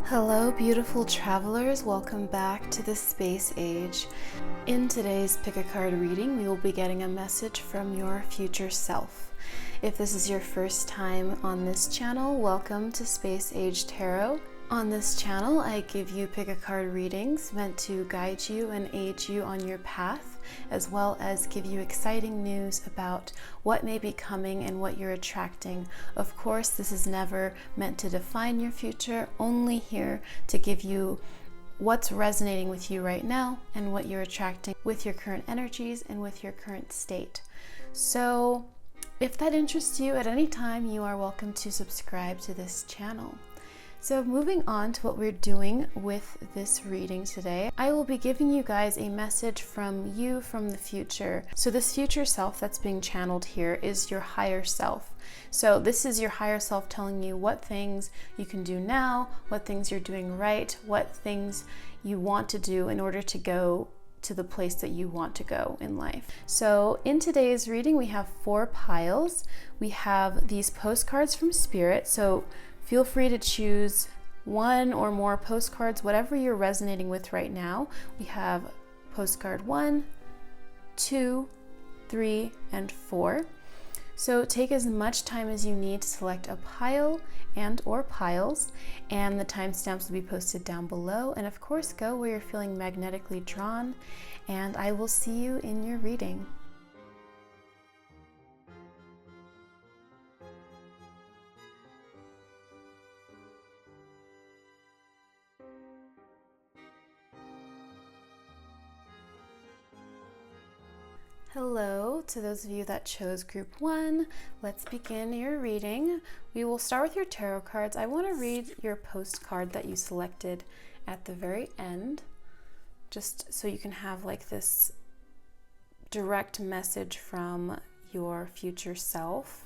Hello, beautiful travelers. Welcome back to the Space Age. In today's Pick a Card reading, we will be getting a message from your future self. If this is your first time on this channel, welcome to Space Age Tarot. On this channel, I give you pick a card readings meant to guide you and aid you on your path, as well as give you exciting news about what may be coming and what you're attracting. Of course, this is never meant to define your future, only here to give you what's resonating with you right now and what you're attracting with your current energies and with your current state. So, if that interests you at any time, you are welcome to subscribe to this channel. So moving on to what we're doing with this reading today, I will be giving you guys a message from you from the future. So this future self that's being channeled here is your higher self. So this is your higher self telling you what things you can do now, what things you're doing right, what things you want to do in order to go to the place that you want to go in life. So in today's reading, we have 4 piles. We have these postcards from Spirit. So feel free to choose one or more postcards, whatever you're resonating with right now. We have postcard 1, 2, 3, and 4. So take as much time as you need to select a pile and or piles, and the timestamps will be posted down below. And of course, go where you're feeling magnetically drawn, and I will see you in your reading. Hello to those of you that chose group 1. Let's begin your reading. We will start with your tarot cards. I want to read your postcard that you selected at the very end, just so you can have like this direct message from your future self.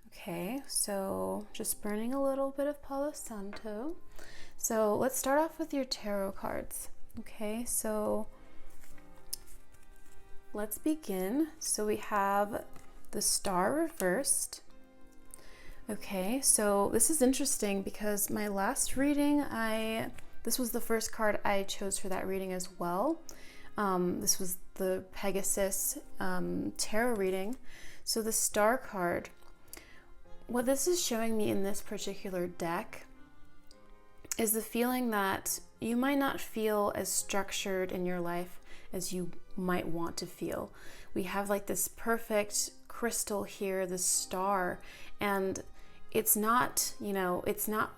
Okay, so just burning a little bit of Palo Santo. So let's start off with your tarot cards. Okay, so let's begin. So we have the Star reversed. Okay, so this is interesting because my last reading, this was the first card I chose for that reading as well. This was the Pegasus tarot reading. So the Star card, what this is showing me in this particular deck is the feeling that you might not feel as structured in your life as you might want to feel. We have like this perfect crystal here, this star, and it's not, it's not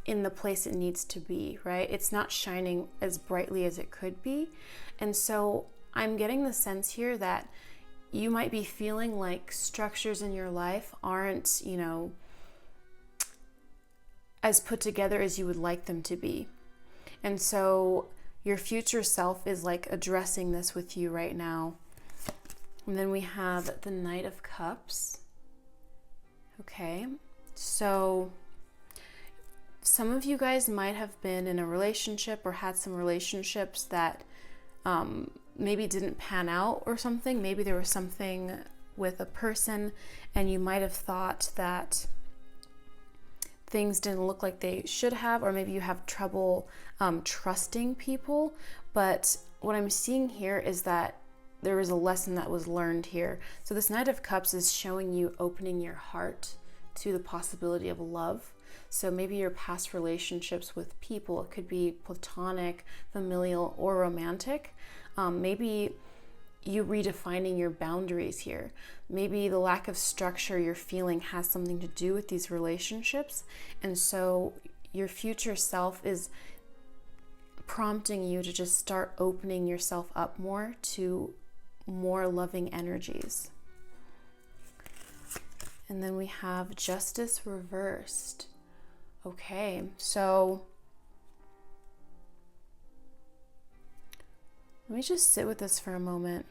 in the place it needs to be, right? It's not shining as brightly as it could be. And so I'm getting the sense here that you might be feeling like structures in your life aren't, as put together as you would like them to be. And so your future self is like addressing this with you right now. And then we have the Knight of Cups. Okay, so some of you guys might have been in a relationship or had some relationships that maybe didn't pan out or something. Maybe there was something with a person and you might have thought that things didn't look like they should have, or maybe you have trouble trusting people. But what I'm seeing here is that there is a lesson that was learned here. So this Knight of Cups is showing you opening your heart to the possibility of love. So maybe your past relationships with people, it could be platonic, familial, or romantic. Maybe you redefining your boundaries here. Maybe the lack of structure you're feeling has something to do with these relationships. And so your future self is prompting you to just start opening yourself up more to more loving energies. And then we have Justice reversed. Okay, so let me just sit with this for a moment.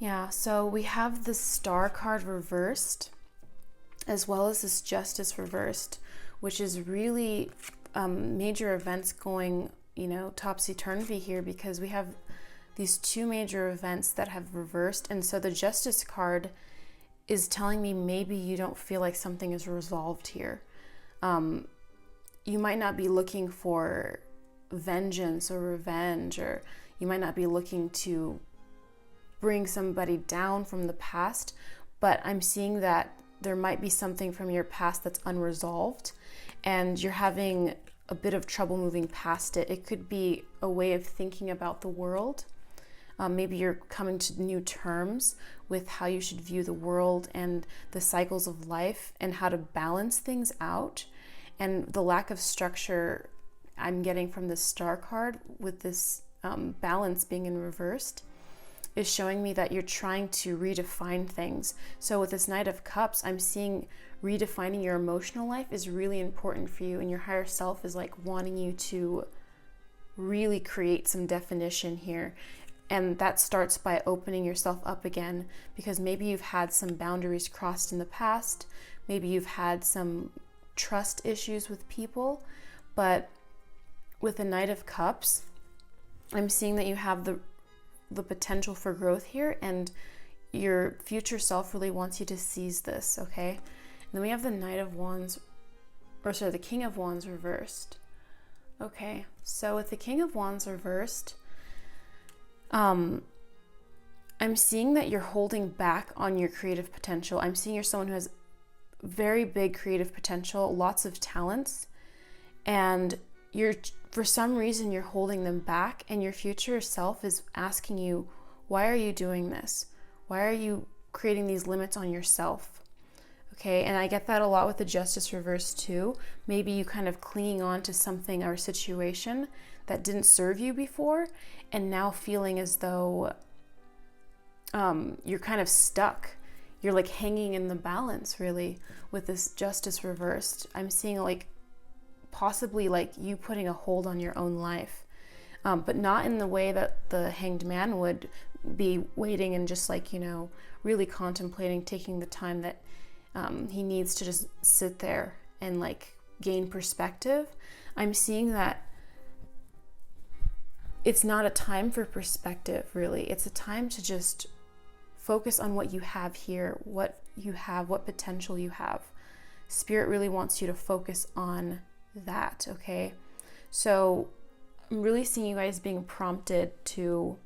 Yeah, so we have the Star card reversed, as well as this Justice reversed, which is really major events going, topsy-turvy here, because we have these two major events that have reversed. And so the Justice card is telling me maybe you don't feel like something is resolved here. You might not be looking for vengeance or revenge, or you might not be looking to bring somebody down from the past, but I'm seeing that there might be something from your past that's unresolved and you're having a bit of trouble moving past it. It could be a way of thinking about the world. Maybe you're coming to new terms with how you should view the world and the cycles of life and how to balance things out. And the lack of structure I'm getting from the Star card with this balance being in reversed is showing me that you're trying to redefine things. So with this Knight of Cups, I'm seeing redefining your emotional life is really important for you, and your higher self is like wanting you to really create some definition here. And that starts by opening yourself up again, because maybe you've had some boundaries crossed in the past. Maybe you've had some trust issues with people. But with the Knight of Cups, I'm seeing that you have the potential for growth here, and your future self really wants you to seize this, okay? And then we have the the King of Wands reversed. Okay, so with the King of Wands reversed, I'm seeing that you're holding back on your creative potential. I'm seeing you're someone who has very big creative potential, lots of talents, and for some reason you're holding them back, and your future self is asking you, why are you doing this? Why are you creating these limits on yourself? Okay, and I get that a lot with the Justice reverse too. Maybe you kind of clinging on to something or a situation that didn't serve you before, and now feeling as though you're kind of stuck. You're like hanging in the balance, really, with this Justice reversed. I'm seeing like possibly like you putting a hold on your own life, but not in the way that the Hanged Man would be waiting and just like, really contemplating, taking the time that he needs to just sit there and like gain perspective. I'm seeing that it's not a time for perspective, really. It's a time to just focus on what you have here, what you have, what potential you have. Spirit really wants you to focus on that, okay? So I'm really seeing you guys being prompted to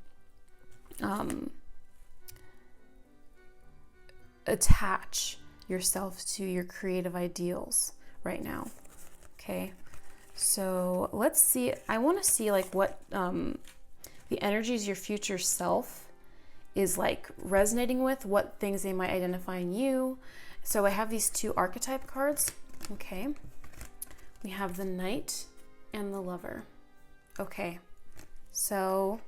attach yourself to your creative ideals right now, okay? So let's see. I want to see like what the energies your future self is like resonating with, what things they might identify in you. So I have these two archetype cards, okay? We have the Knight and the Lover. Okay, so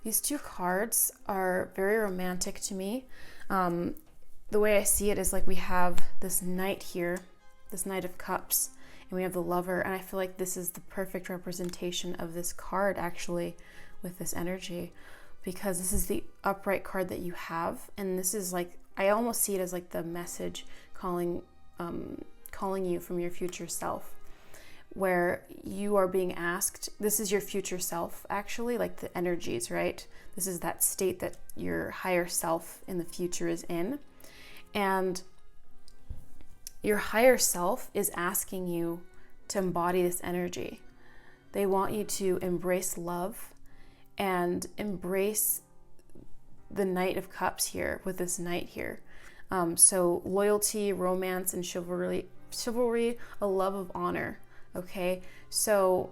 these two cards are very romantic to me. The way I see it is like we have this Knight here, this Knight of Cups, and we have the Lover, and I feel like this is the perfect representation of this card actually with this energy, because this is the upright card that you have, and this is like, I almost see it as like the message calling you from your future self, where you are being asked, this is your future self actually, like the energies, right? This is that state that your higher self in the future is in, and your higher self is asking you to embody this energy. They want you to embrace love and embrace the Knight of Cups here with this Knight here. So loyalty, romance, and chivalry, a love of honor, okay? So,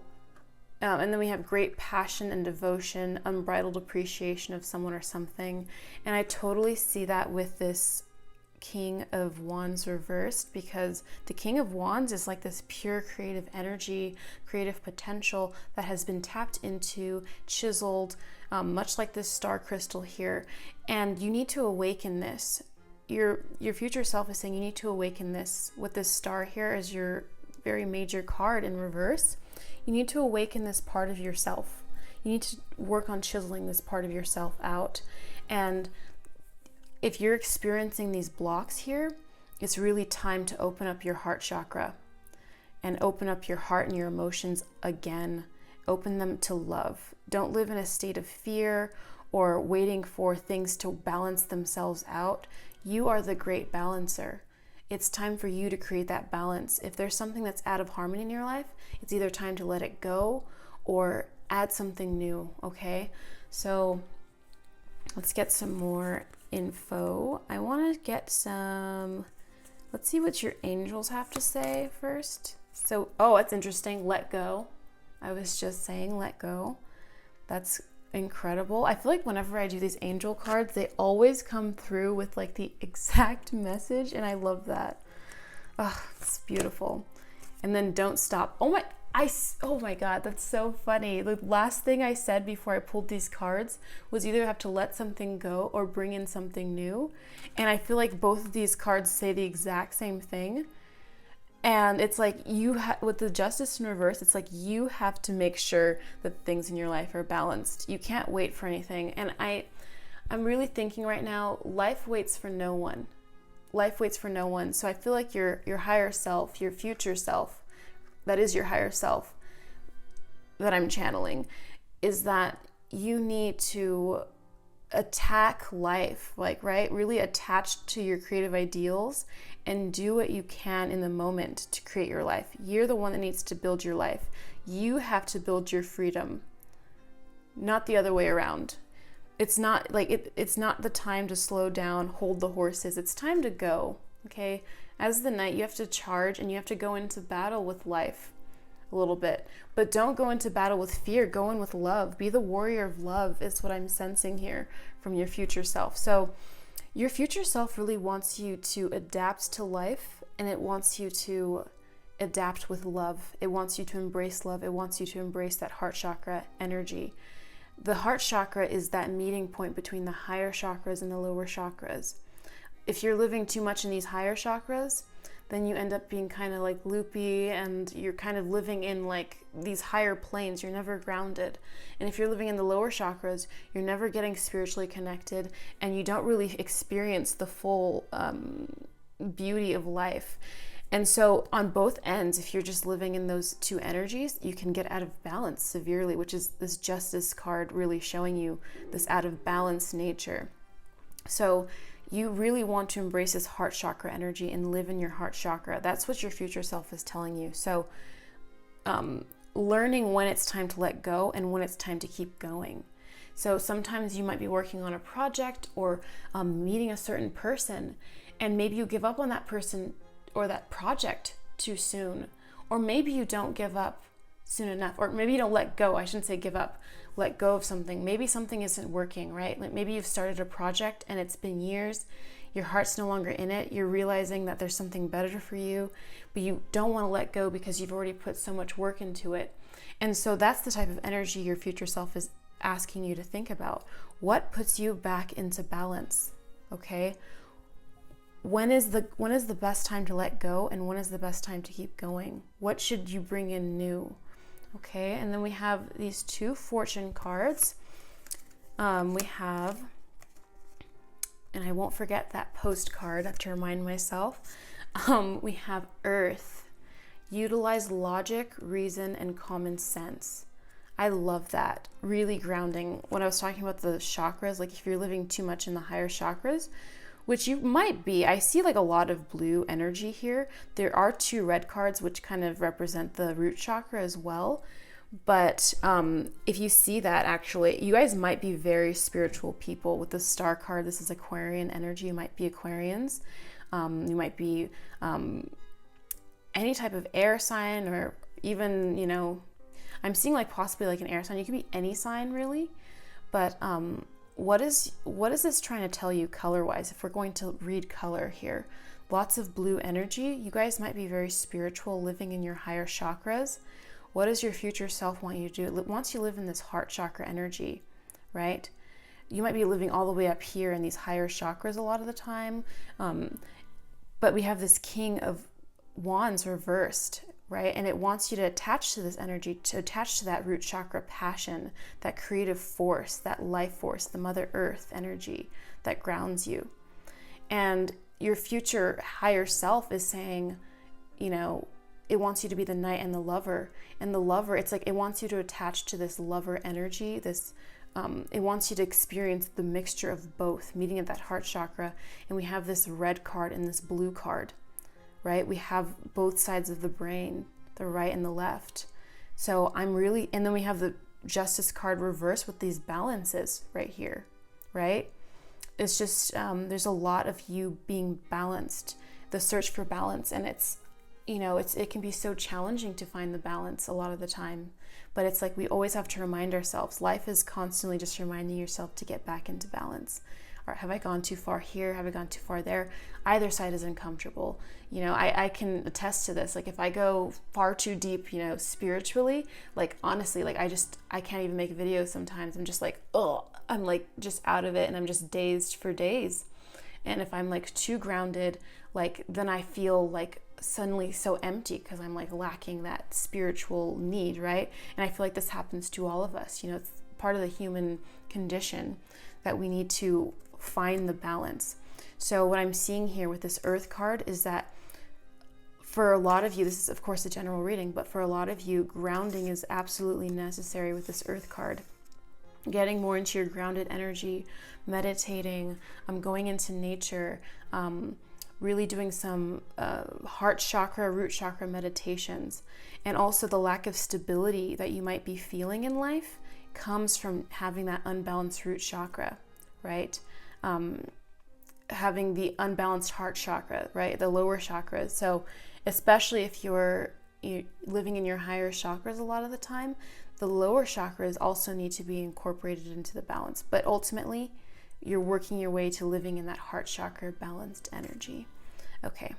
and then we have great passion and devotion, unbridled appreciation of someone or something. And I totally see that with this King of Wands reversed, because the King of Wands is like this pure creative energy, creative potential that has been tapped into, chiseled, much like this star crystal here. And you need to awaken this. Your future self is saying you need to awaken this with this star here as your very major card in reverse. You need to awaken this part of yourself. You need to work on chiseling this part of yourself out. And if you're experiencing these blocks here, it's really time to open up your heart chakra and open up your heart and your emotions again. open them to love. Don't live in a state of fear or waiting for things to balance themselves out. You are the great balancer. It's time for you to create that balance. If there's something that's out of harmony in your life, it's either time to let it go or add something new, okay? So let's get some more info. I want to get some, let's see what your angels have to say first. So, that's interesting. Let go. I was just saying let go. That's incredible. I feel like whenever I do these angel cards, they always come through with like the exact message, and I love that. It's beautiful. And then don't stop. Oh my God, that's so funny. The last thing I said before I pulled these cards was either have to let something go or bring in something new. And I feel like both of these cards say the exact same thing. And it's like with the Justice in reverse, it's like you have to make sure that things in your life are balanced. You can't wait for anything. And I'm really thinking right now, life waits for no one. Life waits for no one. So I feel like your higher self, your future self, that is your higher self that I'm channeling, is that you need to attack life, like, right? Really attached to your creative ideals and do what you can in the moment to create your life. You're the one that needs to build your life. You have to build your freedom, not the other way around. It's not like it's not the time to slow down, hold the horses. It's time to go, okay? As the knight, you have to charge and you have to go into battle with life a little bit. But don't go into battle with fear. Go in with love. Be the warrior of love is what I'm sensing here from your future self. So your future self really wants you to adapt to life, and it wants you to adapt with love. It wants you to embrace love. It wants you to embrace that heart chakra energy. The heart chakra is that meeting point between the higher chakras and the lower chakras. If you're living too much in these higher chakras, then you end up being kind of like loopy, and you're kind of living in like these higher planes. You're never grounded. And if you're living in the lower chakras, you're never getting spiritually connected, and you don't really experience the full beauty of life. And so on both ends, if you're just living in those two energies, you can get out of balance severely, which is this Justice card really showing you this out of balance nature. So you really want to embrace this heart chakra energy and live in your heart chakra. That's what your future self is telling you. So learning when it's time to let go and when it's time to keep going. So sometimes you might be working on a project or meeting a certain person, and maybe you give up on that person or that project too soon. Or maybe you don't give up soon enough, or maybe you don't let go. I shouldn't say give up. Let go of something. Maybe something isn't working, right? Like maybe you've started a project and it's been years, your heart's no longer in it, you're realizing that there's something better for you, but you don't want to let go because you've already put so much work into it. And so that's the type of energy your future self is asking you to think about. What puts you back into balance? Okay? When is the best time to let go, and when is the best time to keep going? What should you bring in new? Okay, and then we have these two fortune cards. We have, and I won't forget that postcard to remind myself. We have Earth. Utilize logic, reason, and common sense. I love that. Really grounding. When I was talking about the chakras, like if you're living too much in the higher chakras, which you might be. I see like a lot of blue energy here. There are two red cards which kind of represent the root chakra as well. But if you see that, actually, you guys might be very spiritual people. With the star card, this is Aquarian energy. You might be Aquarians. You might be any type of air sign, or even, I'm seeing like possibly like an air sign. You could be any sign really. But what is this trying to tell you color-wise? If we're going to read color here, lots of blue energy. You guys might be very spiritual, living in your higher chakras. What does your future self want you to do? It wants you to live in this heart chakra energy, right? You might be living all the way up here in these higher chakras a lot of the time. But we have this King of Wands reversed, right? And it wants you to attach to this energy, to attach to that root chakra passion, that creative force, that life force, the Mother Earth energy that grounds you. And your future higher self is saying, it wants you to be the knight and the lover. And the lover, it's like it wants you to attach to this lover energy, this it wants you to experience the mixture of both, meeting at that heart chakra. And we have this red card and this blue card, right? We have both sides of the brain, the right and the left. So and then we have the Justice card reversed with these balances right here, right? It's just, there's a lot of you being balanced, the search for balance. And it's, it can be so challenging to find the balance a lot of the time. But it's like we always have to remind ourselves. Life is constantly just reminding yourself to get back into balance. Or have I gone too far here? Have I gone too far there? Either side is uncomfortable. I can attest to this. Like if I go far too deep, spiritually, like honestly, like I can't even make videos sometimes. I'm just like, I'm like just out of it and I'm just dazed for days. And if I'm like too grounded, like then I feel like suddenly so empty because I'm like lacking that spiritual need, right? And I feel like this happens to all of us. It's part of the human condition that we need to find the balance. So what I'm seeing here with this Earth card is that for a lot of you, this is of course a general reading, but for a lot of you, grounding is absolutely necessary with this Earth card. Getting more into your grounded energy, meditating, going into nature, really doing some heart chakra, root chakra meditations. And also the lack of stability that you might be feeling in life comes from having that unbalanced root chakra, right? Having the unbalanced heart chakra, right? The lower chakras. So especially if you're living in your higher chakras a lot of the time, the lower chakras also need to be incorporated into the balance. But ultimately, you're working your way to living in that heart chakra balanced energy. Okay.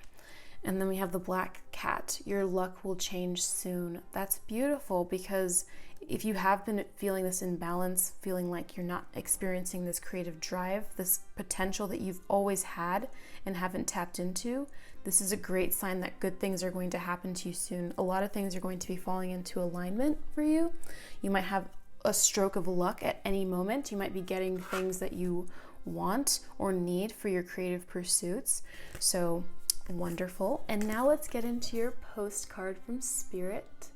And then we have the black cat. Your luck will change soon. That's beautiful because if you have been feeling this imbalance, feeling like you're not experiencing this creative drive, this potential that you've always had and haven't tapped into, this is a great sign that good things are going to happen to you soon. A lot of things are going to be falling into alignment for you. You might have a stroke of luck at any moment. You might be getting things that you want or need for your creative pursuits. So wonderful. And now let's get into your postcard from Spirit.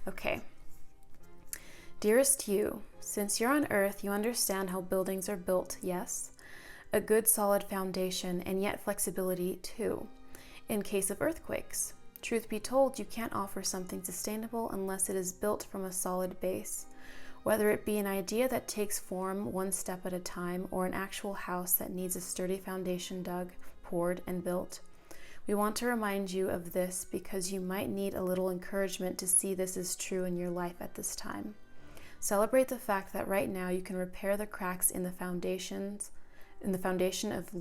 Okay. Dearest you, since you're on Earth, you understand how buildings are built, yes? A good solid foundation and yet flexibility too, in case of earthquakes. Truth be told, you can't offer something sustainable unless it is built from a solid base. Whether it be an idea that takes form one step at a time or an actual house that needs a sturdy foundation dug, poured, and built. We want to remind you of this because you might need a little encouragement to see this is true in your life at this time. Celebrate the fact that right now you can repair the cracks in the foundation of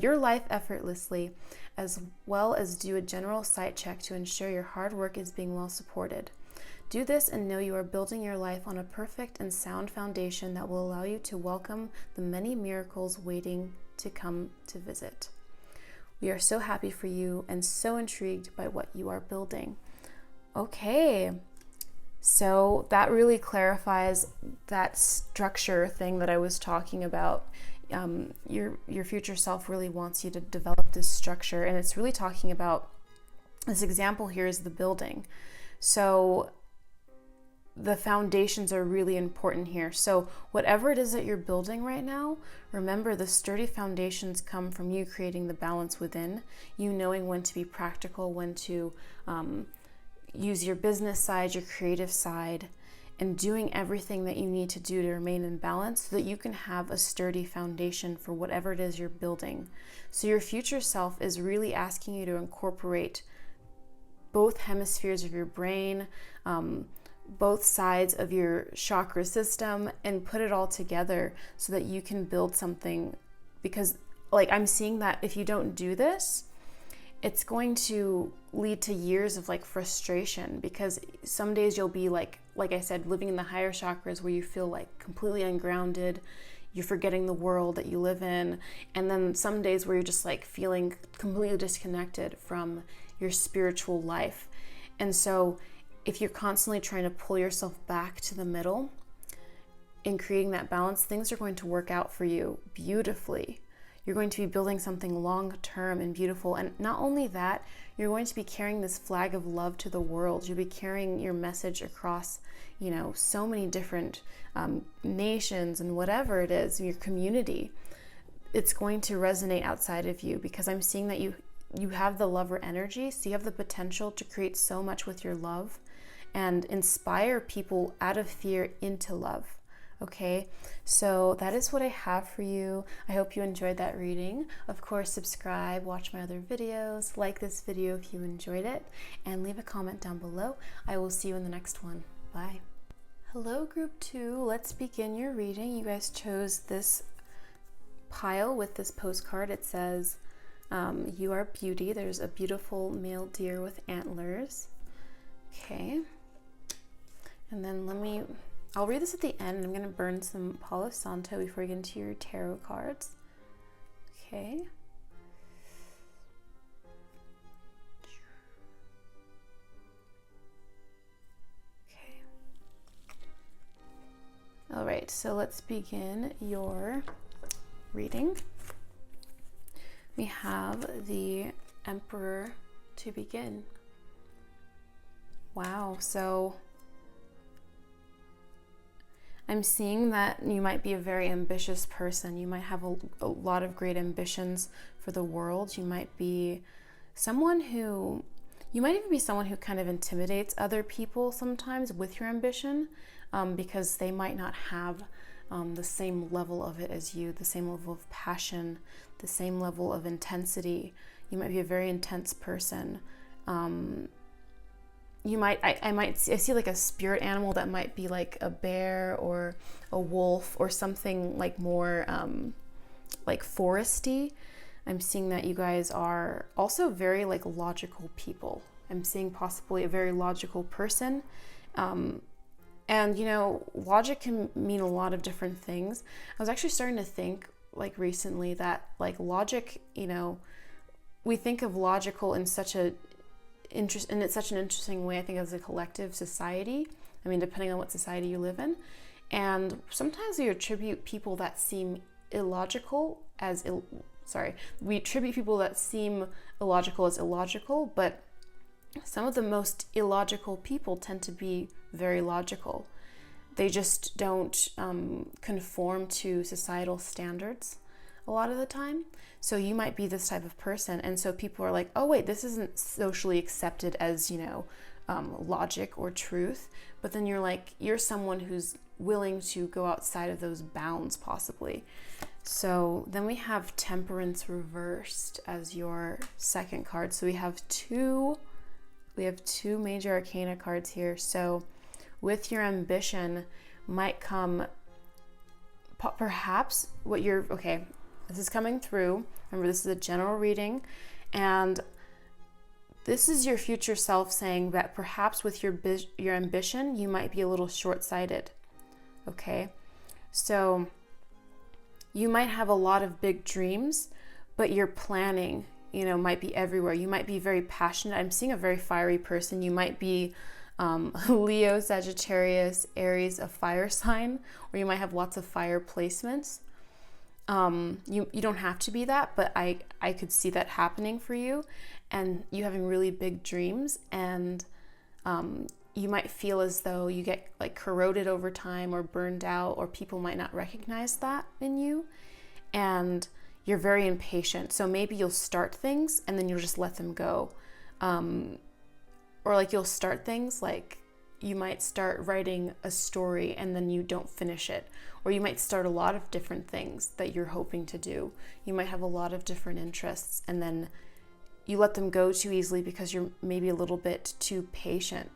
your life effortlessly, as well as do a general site check to ensure your hard work is being well supported. Do this and know you are building your life on a perfect and sound foundation that will allow you to welcome the many miracles waiting to come to visit. We are so happy for you and so intrigued by what you are building. Okay, so that really clarifies that structure thing that I was talking about. Your future self really wants you to develop this structure, and it's really talking about, this example here is the building. So the foundations are really important here. So whatever it is that you're building right now, remember the sturdy foundations come from you creating the balance within, you knowing when to be practical, when to use your business side, your creative side, and doing everything that you need to do to remain in balance so that you can have a sturdy foundation for whatever it is you're building. So your future self is really asking you to incorporate both hemispheres of your brain, both sides of your chakra system, and put it all together so that you can build something. Because like I'm seeing that if you don't do this, it's going to lead to years of like frustration, because some days you'll be like I said, living in the higher chakras where you feel like completely ungrounded, you're forgetting the world that you live in. And then some days where you're just like feeling completely disconnected from your spiritual life. And so if you're constantly trying to pull yourself back to the middle in creating that balance, things are going to work out for you beautifully. You're going to be building something long-term and beautiful. And not only that, you're going to be carrying this flag of love to the world. You'll be carrying your message across, so many different nations and whatever it is, your community. It's going to resonate outside of you, because I'm seeing that you have the lover energy, so you have the potential to create so much with your love and inspire people out of fear into love. Okay, so that is what I have for you. I hope you enjoyed that reading. Of course, subscribe, watch my other videos, like this video if you enjoyed it, and leave a comment down below. I will see you in the next one. Bye. Hello, group 2. Let's begin your reading. You guys chose this pile with this postcard. It says, you are beauty. There's a beautiful male deer with antlers. Okay. And then I'll read this at the end. I'm going to burn some Palo Santo before we get into your tarot cards. Okay. Okay. All right, so let's begin your reading. We have the Emperor to begin. Wow, so I'm seeing that you might be a very ambitious person. You might have a lot of great ambitions for the world. You might be someone who kind of intimidates other people sometimes with your ambition, because they might not have the same level of it as you, the same level of passion, the same level of intensity. You might be a very intense person. I see like a spirit animal that might be like a bear or a wolf or something like more like foresty. I'm seeing that you guys are also very like logical people. I'm seeing possibly a very logical person. And logic can mean a lot of different things. I was actually starting to think like recently that like logic, we think of logical in such an interesting way, I think, as a collective society. I mean, depending on what society you live in. And sometimes we attribute people that seem illogical as illogical, but some of the most illogical people tend to be very logical. They just don't conform to societal standards a lot of the time. So you might be this type of person, and so people are like, oh wait, this isn't socially accepted as logic or truth, but then you're someone who's willing to go outside of those bounds possibly. So then we have Temperance reversed as your second card. So we have two major arcana cards here. So with your ambition might come perhaps this is coming through. Remember, this is a general reading, and this is your future self saying that perhaps with your ambition, you might be a little short-sighted. Okay, so you might have a lot of big dreams, but your planning, might be everywhere. You might be very passionate. I'm seeing a very fiery person. You might be Leo, Sagittarius, Aries, a fire sign, or you might have lots of fire placements. You don't have to be that, but I could see that happening for you, and you having really big dreams, and you might feel as though you get like corroded over time or burned out, or people might not recognize that in you, and you're very impatient. So maybe you'll start things and then you'll just let them go, or like you'll start things like you might start writing a story and then you don't finish it. Or you might start a lot of different things that you're hoping to do. You might have a lot of different interests and then you let them go too easily because you're maybe a little bit too impatient.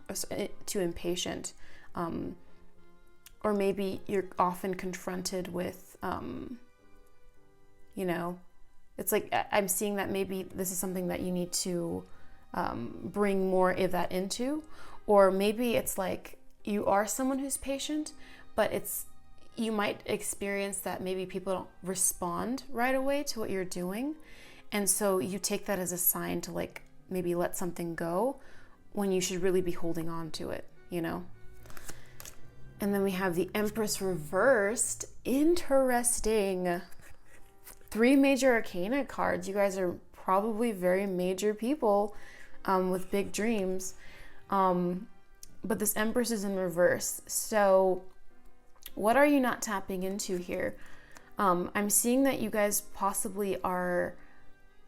Or maybe you're often confronted with, it's like I'm seeing that maybe this is something that you need to bring more of that into. Or maybe it's like you are someone who's patient, but you might experience that maybe people don't respond right away to what you're doing. And so you take that as a sign to like maybe let something go when you should really be holding on to it, And then we have the Empress reversed. Interesting. 3 major arcana cards. You guys are probably very major people with big dreams. But this Empress is in reverse. So what are you not tapping into here? I'm seeing that you guys possibly are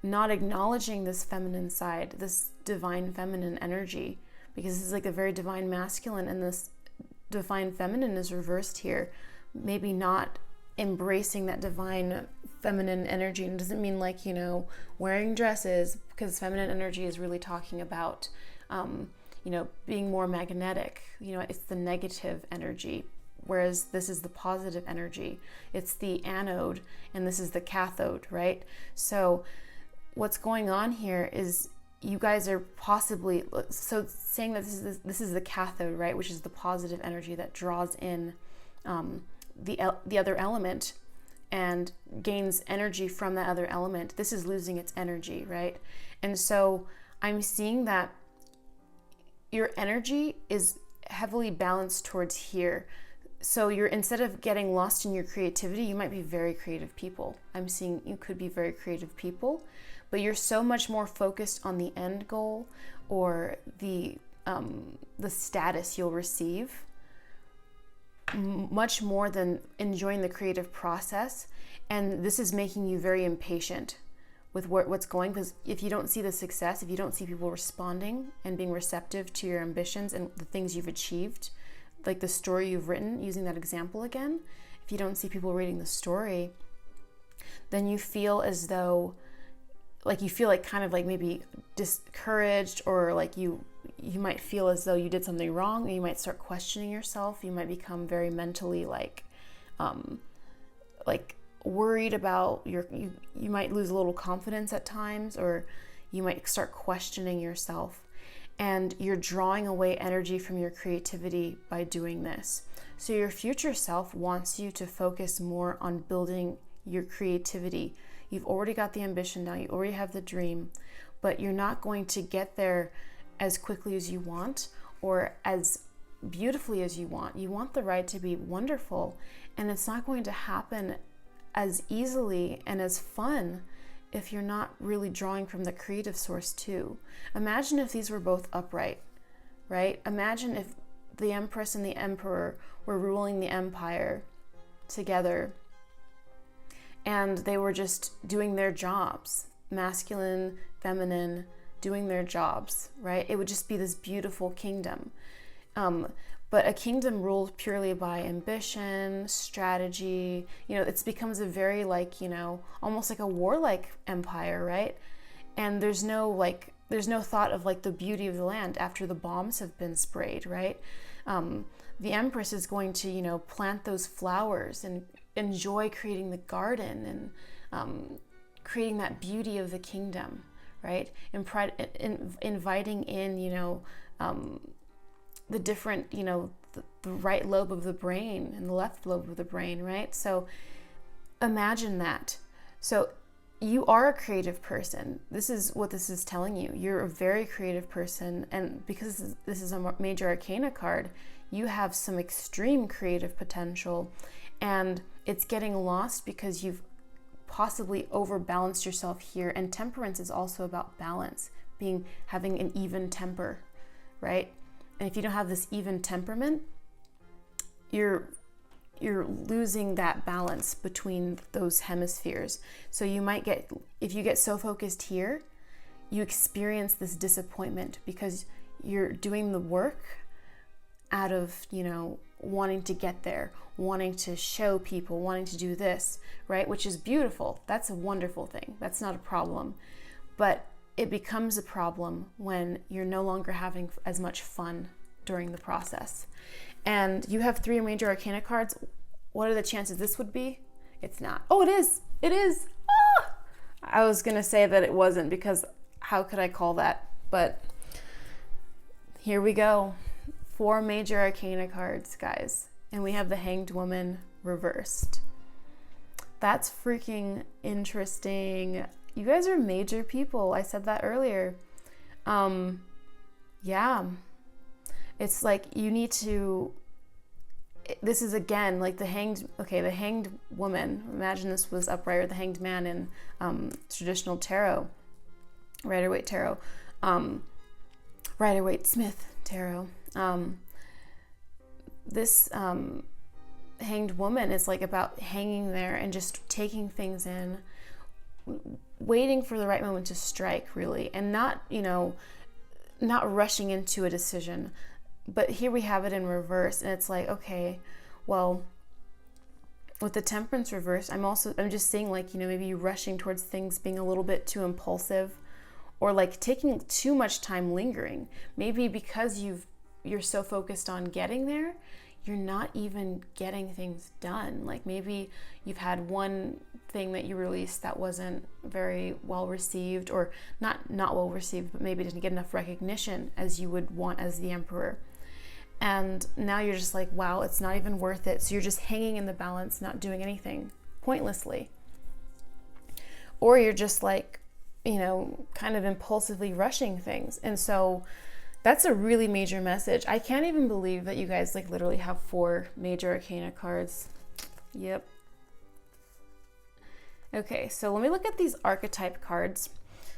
not acknowledging this feminine side, this divine feminine energy, because this is like a very divine masculine, and this divine feminine is reversed here. Maybe not embracing that divine feminine energy. And it doesn't mean like, you know, wearing dresses, because feminine energy is really talking about, you know, being more magnetic. You know, it's the negative energy, whereas this is the positive energy. It's the anode and this is the cathode, right? So what's going on here is you guys are possibly, so saying that this is the cathode, right, which is the positive energy that draws in the other element and gains energy from that other element. This is losing its energy, right? And so I'm seeing that your energy is heavily balanced towards here. So you're, instead of getting lost in your creativity, you might be very creative people. I'm seeing you could be very creative people, but you're so much more focused on the end goal or the status you'll receive, much more than enjoying the creative process. And this is making you very impatient with what's going, because if you don't see the success, if you don't see people responding and being receptive to your ambitions and the things you've achieved, like the story you've written, using that example again, if you don't see people reading the story, then you feel as though, like you feel like kind of like maybe discouraged, or like you might feel as though you did something wrong, and you might start questioning yourself. You might become very mentally like worried about you might lose a little confidence at times, or you might start questioning yourself, and you're drawing away energy from your creativity by doing this. So your future self wants you to focus more on building your creativity. You've already got the ambition now, you already have the dream, but you're not going to get there as quickly as you want or as beautifully as you want. You want the ride to be wonderful, and it's not going to happen as easily and as fun if you're not really drawing from the creative source too. Imagine if these were both upright, right? Imagine if the Empress and the Emperor were ruling the empire together, and they were just doing their jobs, masculine, feminine, doing their jobs, right? It would just be this beautiful kingdom. But a kingdom ruled purely by ambition, strategy, you know, it becomes a very like, you know, almost like a warlike empire, right? And there's no thought of like the beauty of the land after the bombs have been sprayed, right? The Empress is going to, you know, plant those flowers and enjoy creating the garden and creating that beauty of the kingdom, right? And inviting in, you know, the different, you know, the right lobe of the brain and the left lobe of the brain, right? So imagine that. So you are a creative person. This is what this is telling you. You're a very creative person, and because this is a major arcana card, you have some extreme creative potential, and it's getting lost because you've possibly overbalanced yourself here. And temperance is also about balance, having an even temper, right? And if you don't have this even temperament, you're losing that balance between those hemispheres. So you might if you get so focused here, you experience this disappointment because you're doing the work out of, you know, wanting to get there, wanting to show people, wanting to do this, right? Which is beautiful. That's a wonderful thing. That's not a problem. But it becomes a problem when you're no longer having as much fun during the process. And you have 3 major arcana cards. What are the chances this would be? It's not. Oh, it is. It is. Ah! I was going to say that it wasn't, because how could I call that? But here we go. 4 major arcana cards, guys. And we have the Hanged Woman reversed. That's freaking interesting. You guys are major people. I said that earlier. Yeah. It's like you need to, this is again like the hanged woman. Imagine this was upright, or the hanged man in traditional tarot, Rider-Waite tarot, Rider-Waite-Smith tarot. This hanged woman is like about hanging there and just taking things in, waiting for the right moment to strike, really, and not rushing into a decision. But here we have it in reverse, and it's like, okay, well, with the Temperance reverse, I'm just seeing like, maybe rushing towards things, being a little bit too impulsive, or like taking too much time lingering. Maybe because you're so focused on getting there, you're not even getting things done. Like maybe you've had one thing that you released that wasn't very well received, or not well received, but maybe didn't get enough recognition as you would want as the Emperor. And now you're just like, wow, it's not even worth it. So you're just hanging in the balance, not doing anything pointlessly. Or you're just like, kind of impulsively rushing things. And so that's a really major message. I can't even believe that you guys like literally have 4 major arcana cards. Yep. Okay, so let me look at these archetype cards.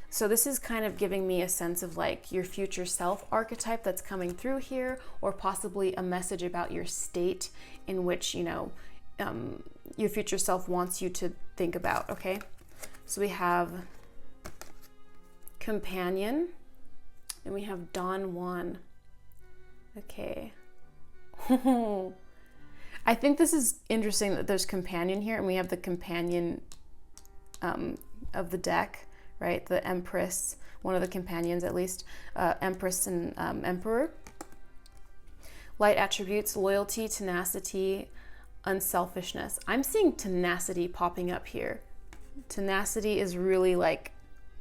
So this is kind of giving me a sense of like your future self archetype that's coming through here, or possibly a message about your state in which, your future self wants you to think about, okay? So we have Companion, and we have Don Juan. Okay. I think this is interesting that there's Companion here, and we have the Companion of the deck, right? The Empress, one of the companions at least, Empress and Emperor. Light attributes: loyalty, tenacity, unselfishness. I'm seeing tenacity popping up here. Tenacity is really like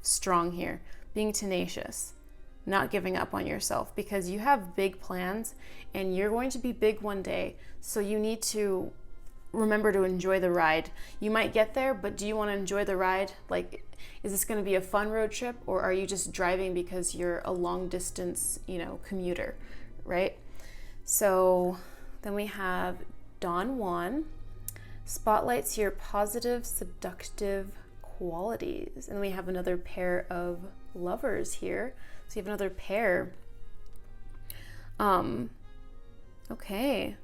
strong here. Being tenacious, not giving up on yourself, because you have big plans and you're going to be big one day. So you need to remember to enjoy the ride. You might get there, but do you want to enjoy the ride? Like, is this going to be a fun road trip, or are you just driving because you're a long distance, commuter, right? So then we have Don Juan. Spotlights here positive, seductive qualities. And we have another pair of Lovers here. So you have another pair. Okay.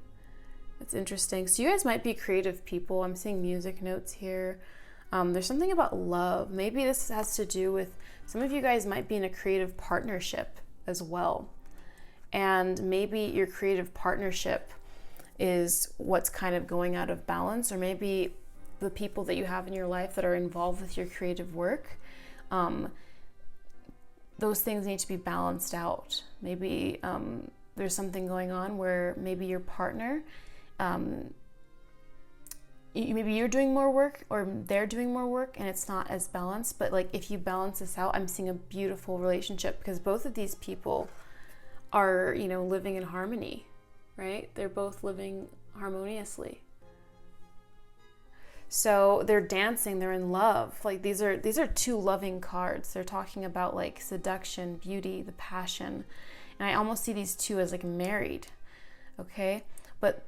That's interesting. So you guys might be creative people. I'm seeing music notes here. There's something about love. Maybe this has to do with, some of you guys might be in a creative partnership as well. And maybe your creative partnership is what's kind of going out of balance, or maybe the people that you have in your life that are involved with your creative work, those things need to be balanced out. Maybe there's something going on where maybe your partner, maybe you're doing more work or they're doing more work and it's not as balanced. But like, if you balance this out, I'm seeing a beautiful relationship, because both of these people are, living in harmony, right? They're both living harmoniously. So they're dancing, they're in love. Like these are 2 loving cards. They're talking about like seduction, beauty, the passion. And I almost see these 2 as like married, okay? But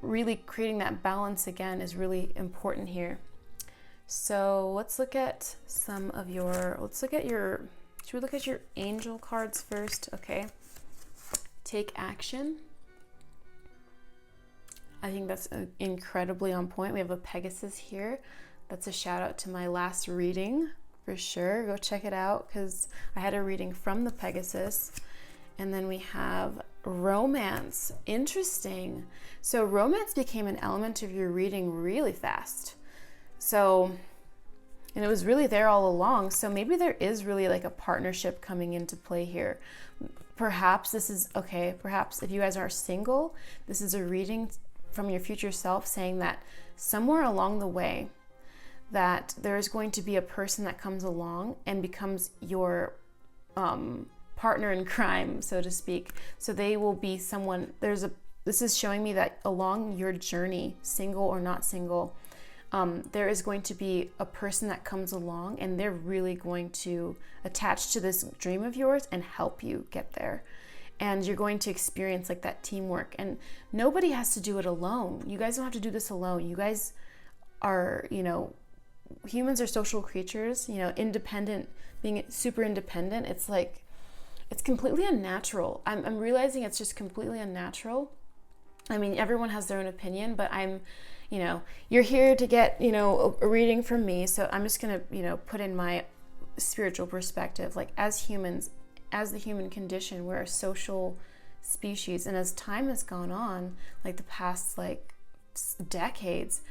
really creating that balance again is really important here. So let's look at should we look at your angel cards first? Okay. Take action. I think that's incredibly on point. We have a Pegasus here. That's a shout out to my last reading for sure. Go check it out, because I had a reading from the Pegasus. And then we have romance. Interesting. So romance became an element of your reading really fast. So, and it was really there all along. So maybe there is really like a partnership coming into play here. Perhaps this is, okay, perhaps if you guys are single, this is a reading from your future self saying that somewhere along the way that there is going to be a person that comes along and becomes your partner in crime, so to speak. So they will be someone, this is showing me that along your journey, single or not single, there is going to be a person that comes along and they're really going to attach to this dream of yours and help you get there. and you're going to experience like that teamwork, and nobody has to do it alone. You guys don't have to do this alone. You guys are, humans are social creatures, independent, being super independent. It's like, it's completely unnatural. I'm realizing it's just completely unnatural. I mean, everyone has their own opinion, but you're here to get, a reading from me. So I'm just going to, put in my spiritual perspective. Like, as humans, as the human condition, we're a social species. And as time has gone on, like the past, like decades,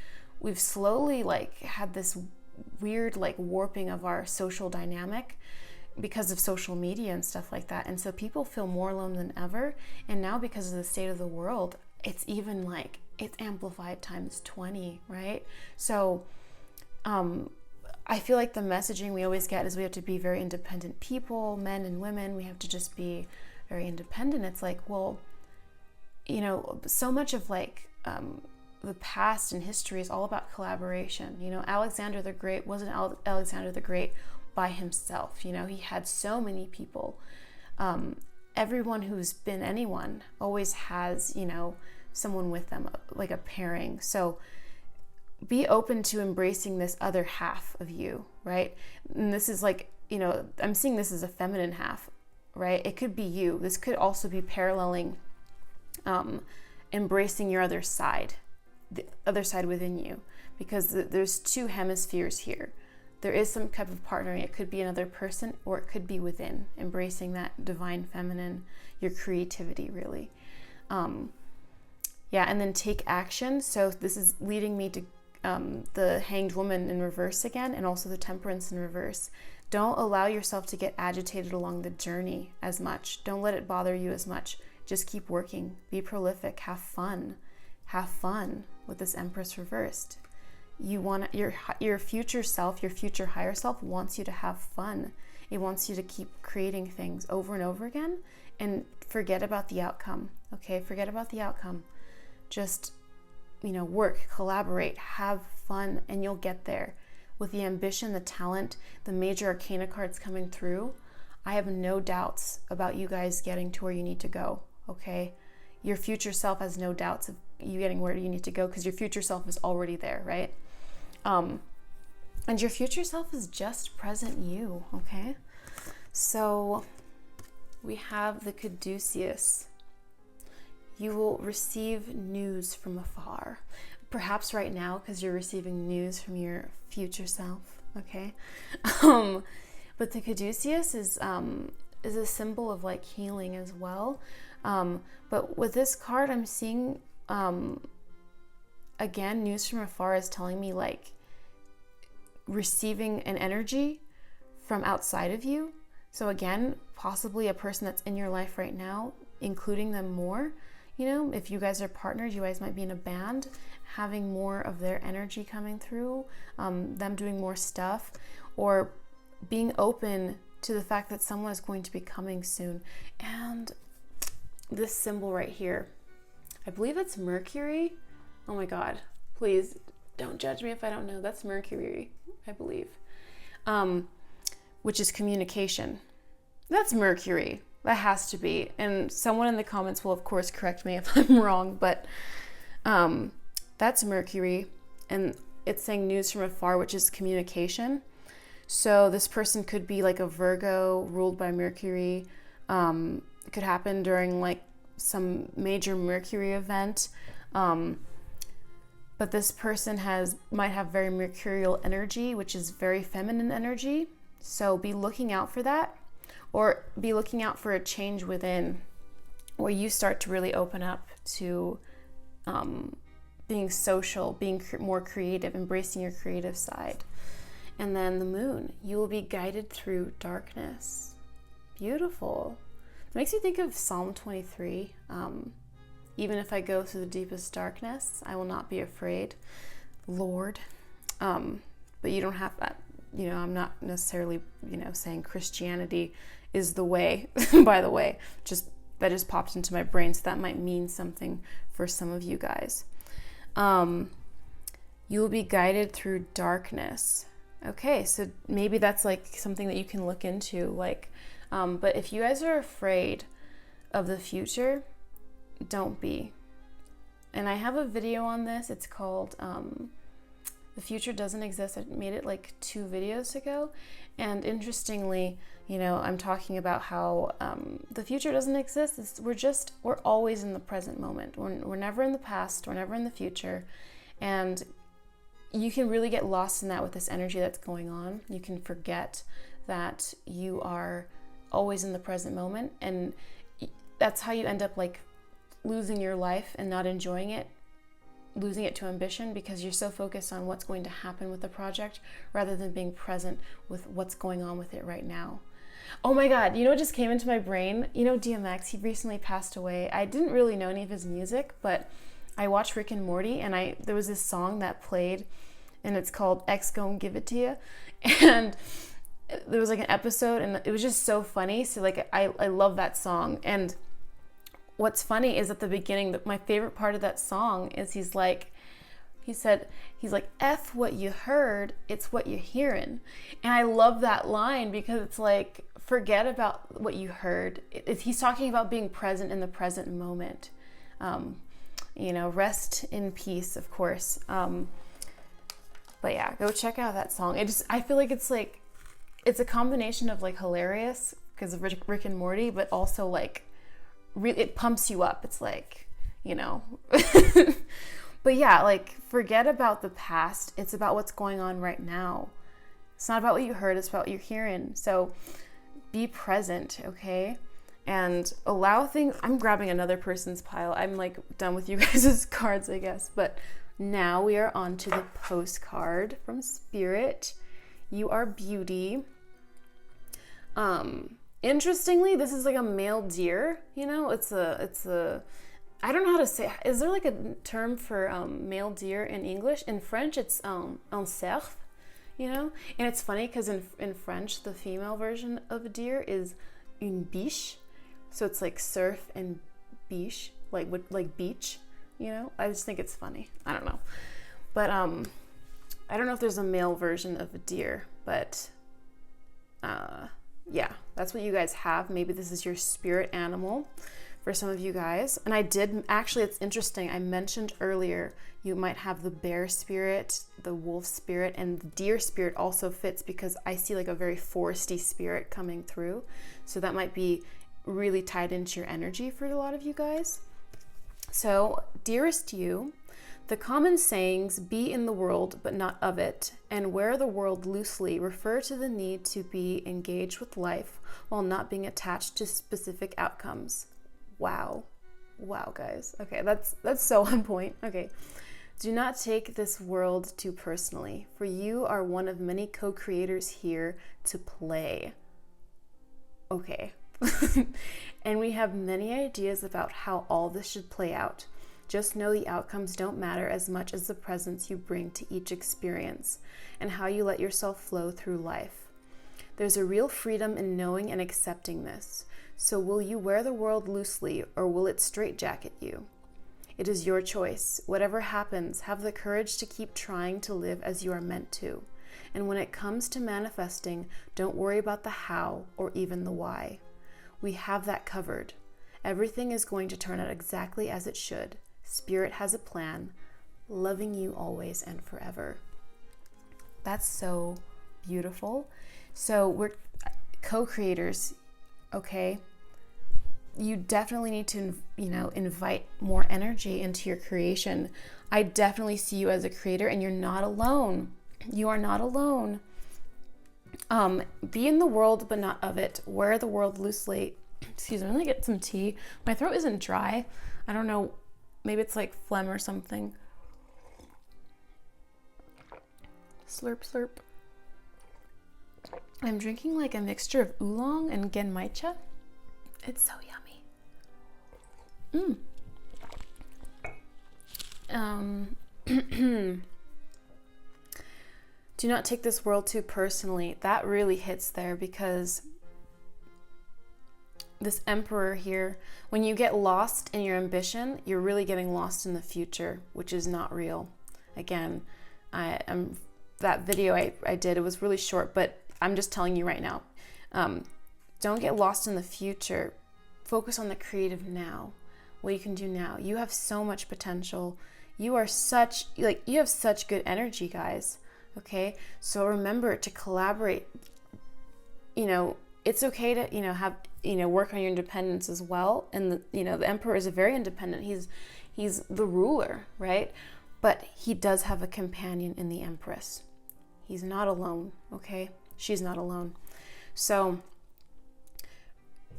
we've slowly like had this weird, like warping of our social dynamic because of social media and stuff like that. And so people feel more alone than ever. And now, because of the state of the world, it's even like, it's amplified times 20, right? So I feel like the messaging we always get is we have to be very independent people, men and women. We have to just be very independent. It's like, well, so much of like the past and history is all about collaboration. Alexander the Great wasn't Alexander the Great by himself. He had so many people. Everyone who's been anyone always has, someone with them, like a pairing. So be open to embracing this other half of you, right? And this is like, I'm seeing this as a feminine half, right? It could be you. This could also be paralleling, embracing your other side, the other side within you, because there's two hemispheres here. There is some type of partnering. It could be another person, or it could be within, embracing that divine feminine, your creativity, really. And then take action. So this is leading me to the Hanged Woman in reverse again, and also the Temperance in reverse. Don't allow yourself to get agitated along the journey as much. Don't let it bother you as much. Just keep working. Be prolific. Have fun. Have fun with this Empress reversed. You want your future self, your future higher self wants you to have fun. It wants you to keep creating things over and over again, and forget about the outcome. Okay, forget about the outcome. Just, work, collaborate, have fun, and you'll get there. With the ambition, the talent, the major arcana cards coming through, I have no doubts about you guys getting to where you need to go. Okay, your future self has no doubts of you getting where you need to go, because your future self is already there, right? And your future self is just present you, okay? So we have the Caduceus. You will receive news from afar. Perhaps right now, because you're receiving news from your future self, okay? But the Caduceus is a symbol of like healing as well. But with this card, I'm seeing, again, news from afar is telling me like receiving an energy from outside of you. So again, possibly a person that's in your life right now, including them more. If you guys are partners, you guys might be in a band, having more of their energy coming through, them doing more stuff, or being open to the fact that someone is going to be coming soon. And this symbol right here, I believe it's Mercury. Oh my God, please don't judge me if I don't know. That's Mercury, I believe, which is communication. That's Mercury. That has to be. And someone in the comments will, of course, correct me if I'm wrong, but that's Mercury. And it's saying news from afar, which is communication. So this person could be like a Virgo ruled by Mercury. It could happen during like some major Mercury event. But this person might have very mercurial energy, which is very feminine energy. So be looking out for that, or be looking out for a change within, where you start to really open up to being social, being more creative, embracing your creative side. And then the moon, you will be guided through darkness. Beautiful. It makes me think of Psalm 23. Even if I go through the deepest darkness, I will not be afraid, Lord. But you don't have that. I'm not necessarily, saying Christianity is the way, by the way. That just popped into my brain, so that might mean something for some of you guys. You will be guided through darkness. Okay, so maybe that's like something that you can look into, like, but if you guys are afraid of the future, don't be. And I have a video on this. It's called The Future Doesn't Exist. I made it like 2 videos ago. And interestingly, I'm talking about how the future doesn't exist. We're always in the present moment. We're never in the past. We're never in the future. And you can really get lost in that with this energy that's going on. You can forget that you are always in the present moment. And that's how you end up like losing your life and not enjoying it, losing it to ambition, because you're so focused on what's going to happen with the project rather than being present with what's going on with it right now. Oh my God, what just came into my brain? DMX, he recently passed away. I didn't really know any of his music, but I watched Rick and Morty, and there was this song that played, and it's called X Gon' Give It To You. And there was like an episode, and it was just so funny. So like I love that song. And what's funny is at the beginning, my favorite part of that song is he's like, F what you heard, it's what you're hearing. And I love that line because it's like, forget about what you heard. He's talking about being present in the present moment. Rest in peace, of course. But yeah, go check out that song. I feel like it's a combination of like hilarious because of Rick and Morty, but also like, it pumps you up. It's like, but yeah, like forget about the past. It's about what's going on right now. It's not about what you heard, it's about what you're hearing. So be present, okay? And allow things. I'm grabbing another person's pile. I'm like done with you guys' cards, I guess. But now we are on to the postcard from Spirit. You are beauty. Interestingly, this is like a male deer, it's a, I don't know how to say, is there like a term for male deer in English? In French, it's un cerf, and it's funny because in French, the female version of a deer is une biche, so it's like surf and biche, like beach, I just think it's funny. I don't know, but I don't know if there's a male version of a deer, but yeah, that's what you guys have. Maybe this is your spirit animal for some of you guys. And it's interesting. I mentioned earlier, you might have the bear spirit, the wolf spirit, and the deer spirit also fits because I see like a very foresty spirit coming through. So that might be really tied into your energy for a lot of you guys. So, dearest you, the common sayings, be in the world but not of it, and wear the world loosely, refer to the need to be engaged with life while not being attached to specific outcomes. Wow, guys. Okay, that's so on point. Okay, do not take this world too personally, for you are one of many co-creators here to play. Okay, and we have many ideas about how all this should play out. Just know the outcomes don't matter as much as the presence you bring to each experience and how you let yourself flow through life. There's a real freedom in knowing and accepting this. So will you wear the world loosely or will it straitjacket you? It is your choice. Whatever happens, have the courage to keep trying to live as you are meant to. And when it comes to manifesting, don't worry about the how or even the why. We have that covered. Everything is going to turn out exactly as it should. Spirit has a plan, loving you always and forever. That's so beautiful. So we're co-creators, okay? You definitely need to, invite more energy into your creation. I definitely see you as a creator and you're not alone. You are not alone. Be in the world, but not of it. Wear the world loosely. Excuse me, I'm gonna get some tea. My throat isn't dry. I don't know. Maybe it's like phlegm or something. Slurp, slurp. I'm drinking like a mixture of oolong and genmaicha. It's so yummy. Do not take this world too personally. That really hits there because this Emperor here, when you get lost in your ambition, you're really getting lost in the future, which is not real. Again, that video I did, it was really short, but I'm just telling you right now, don't get lost in the future. focus on the creative now, what you can do now. You have so much potential. You are such, you have such good energy, guys. Okay, so remember to collaborate. It's okay to, have, work on your independence as well. And the emperor is very independent. He's the ruler, right? But he does have a companion in the empress. He's not alone, okay? She's not alone. So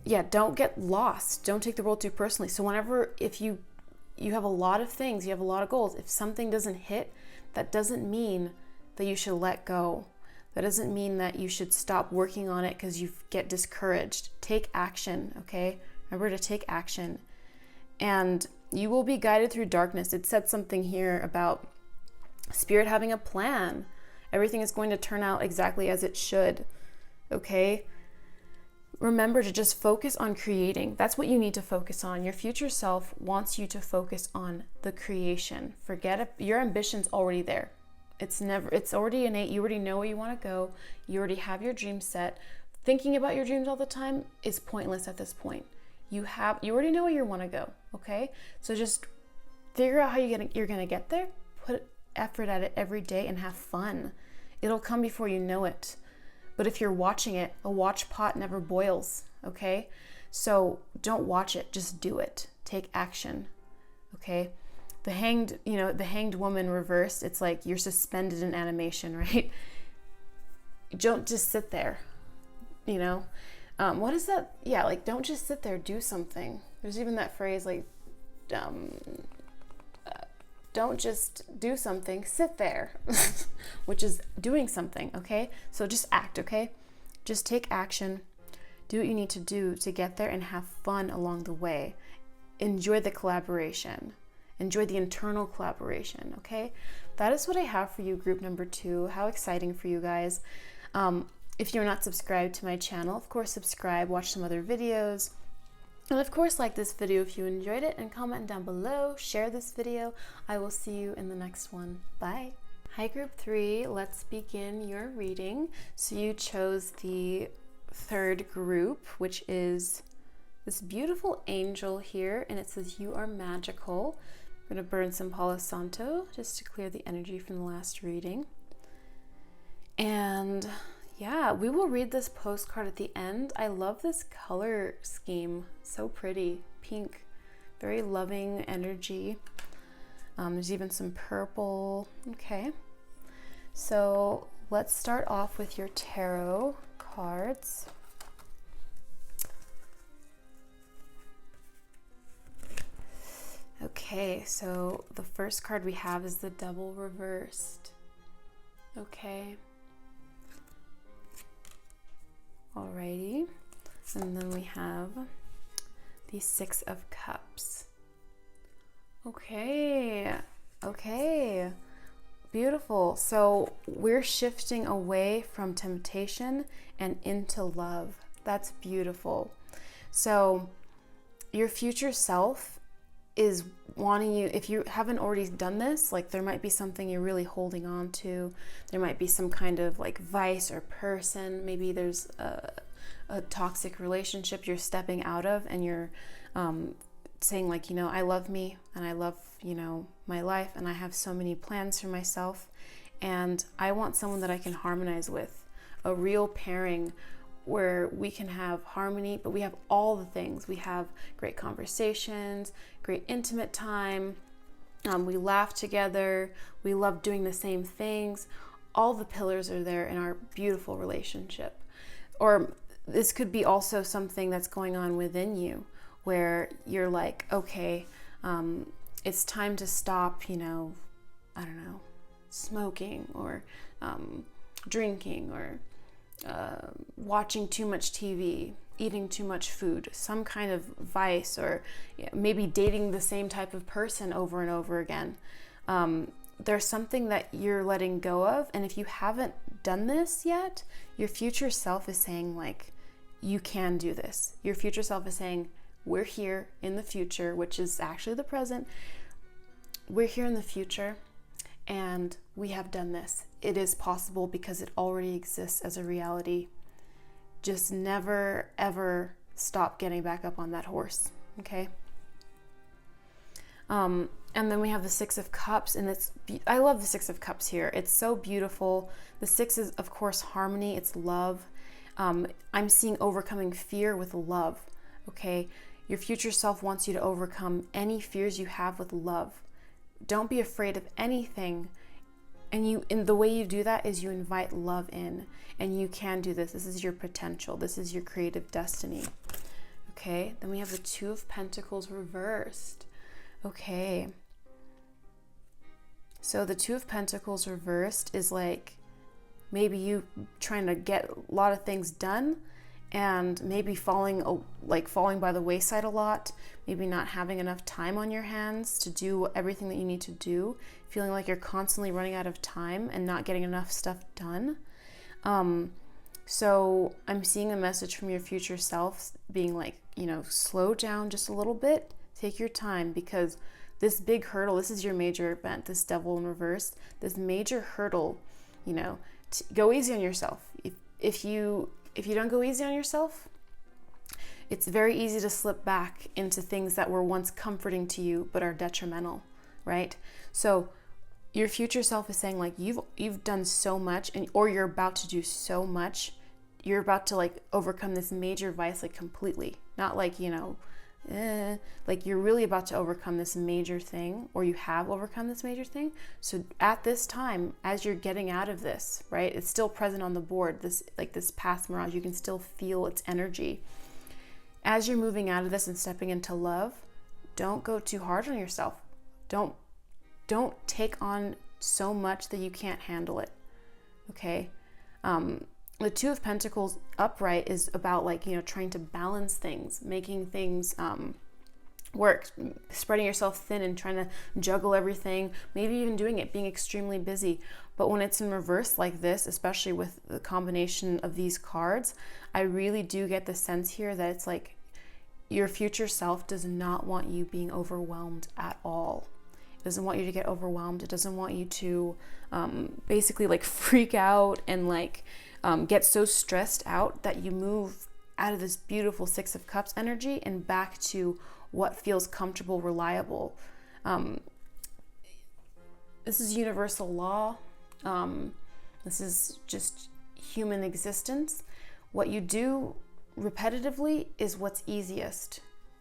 yeah, don't get lost. Don't take the world too personally. So if you have a lot of things, you have a lot of goals. If something doesn't hit, that doesn't mean that you should let go. That doesn't mean that you should stop working on it because you get discouraged. Take action, okay? Remember to take action. And you will be guided through darkness. It said something here about spirit having a plan. Everything is going to turn out exactly as it should, okay? Remember to just focus on creating. That's what you need to focus on. Your future self wants you to focus on the creation. Forget it. Your ambition's already there. It's already innate. You already know where you want to go. You already have your dreams set. Thinking about your dreams all the time is pointless at this point. You already know where you want to go, okay? So just figure out how you're gonna get there. Put effort at it every day and have fun. It'll come before you know it. But if you're watching it, a watch pot never boils, okay? So don't watch it, just do it. Take action, okay? The hanged woman reversed, it's like you're suspended in animation, right? Don't just sit there, what is that? Yeah, don't just sit there, do something. There's even that phrase don't just do something, sit there, which is doing something, okay? So just act, okay? Just take action, do what you need to do to get there and have fun along the way. Enjoy the collaboration. Enjoy the internal collaboration, okay? That is what I have for you, group number 2. How exciting for you guys. If you're not subscribed to my channel, of course, subscribe, watch some other videos. And of course, like this video if you enjoyed it, and comment down below, share this video. I will see you in the next one. Bye. Hi, group 3. Let's begin your reading. So you chose the 3rd group, which is this beautiful angel here, and it says, "You are magical." I'm going to burn some Palo Santo just to clear the energy from the last reading. And yeah, we will read this postcard at the end. I love this color scheme. So pretty. Pink. Very loving energy. There's even some purple. Okay. So let's start off with your tarot cards. Okay, so the first card we have is the Devil reversed. Okay. Alrighty. And then we have the 6 of Cups. Okay. Okay. Beautiful. So we're shifting away from temptation and into love. That's beautiful. So your future self is wanting you, if you haven't already done this, there might be something you're really holding on to. There might be some kind of vice or person. Maybe there's a toxic relationship you're stepping out of, and you're saying I love me, and I love, my life, and I have so many plans for myself, and I want someone that I can harmonize with, a real pairing where we can have harmony, but we have all the things. We have great conversations, great intimate time, we laugh together, we love doing the same things. All the pillars are there in our beautiful relationship. Or this could be also something that's going on within you, where you're okay, it's time to stop, smoking or drinking or watching too much TV, eating too much food, some kind of vice, or maybe dating the same type of person over and over again. There's something that you're letting go of, and if you haven't done this yet, your future self is saying you can do this. Your future self is saying, we're here in the future, which is actually the present. We're here in the future, and we have done this. It is possible because it already exists as a reality. Just never, ever stop getting back up on that horse. Okay. And then we have the Six of Cups, and I love the Six of Cups here. It's so beautiful. The Six is, of course, harmony. It's love. I'm seeing overcoming fear with love. Okay. Your future self wants you to overcome any fears you have with love. Don't be afraid of anything. And the way you do that is you invite love in, and you can do this. This is your potential. This is your creative destiny. Okay. Then we have the Two of Pentacles reversed. Okay. So the Two of Pentacles reversed is like maybe you trying to get a lot of things done and maybe falling by the wayside a lot, maybe not having enough time on your hands to do everything that you need to do, feeling like you're constantly running out of time and not getting enough stuff done. So I'm seeing a message from your future self being like, slow down just a little bit, take your time, because this big hurdle, this is your major event, this Devil in reverse, this major hurdle, go easy on yourself. If you don't go easy on yourself, it's very easy to slip back into things that were once comforting to you but are detrimental, right? So your future self is saying like you've done so much, or you're about to do so much. You're about to like overcome this major vice like completely, not like like you're really about to overcome this major thing, or you have overcome this major thing. So at this time, as you're getting out of this, right, it's still present on the board, this past mirage, you can still feel its energy. As you're moving out of this and stepping into love, don't go too hard on yourself. Don't take on so much that you can't handle it. Okay. The Two of Pentacles upright is about trying to balance things, making things work, spreading yourself thin and trying to juggle everything, maybe even being extremely busy. But when it's in reverse like this, especially with the combination of these cards, I really do get the sense here that it's like your future self does not want you being overwhelmed at all. It doesn't want you to get overwhelmed. It doesn't want you to basically freak out and get so stressed out that you move out of this beautiful Six of Cups energy and back to what feels comfortable, reliable. This is universal law. This is just human existence. What you do repetitively is what's easiest.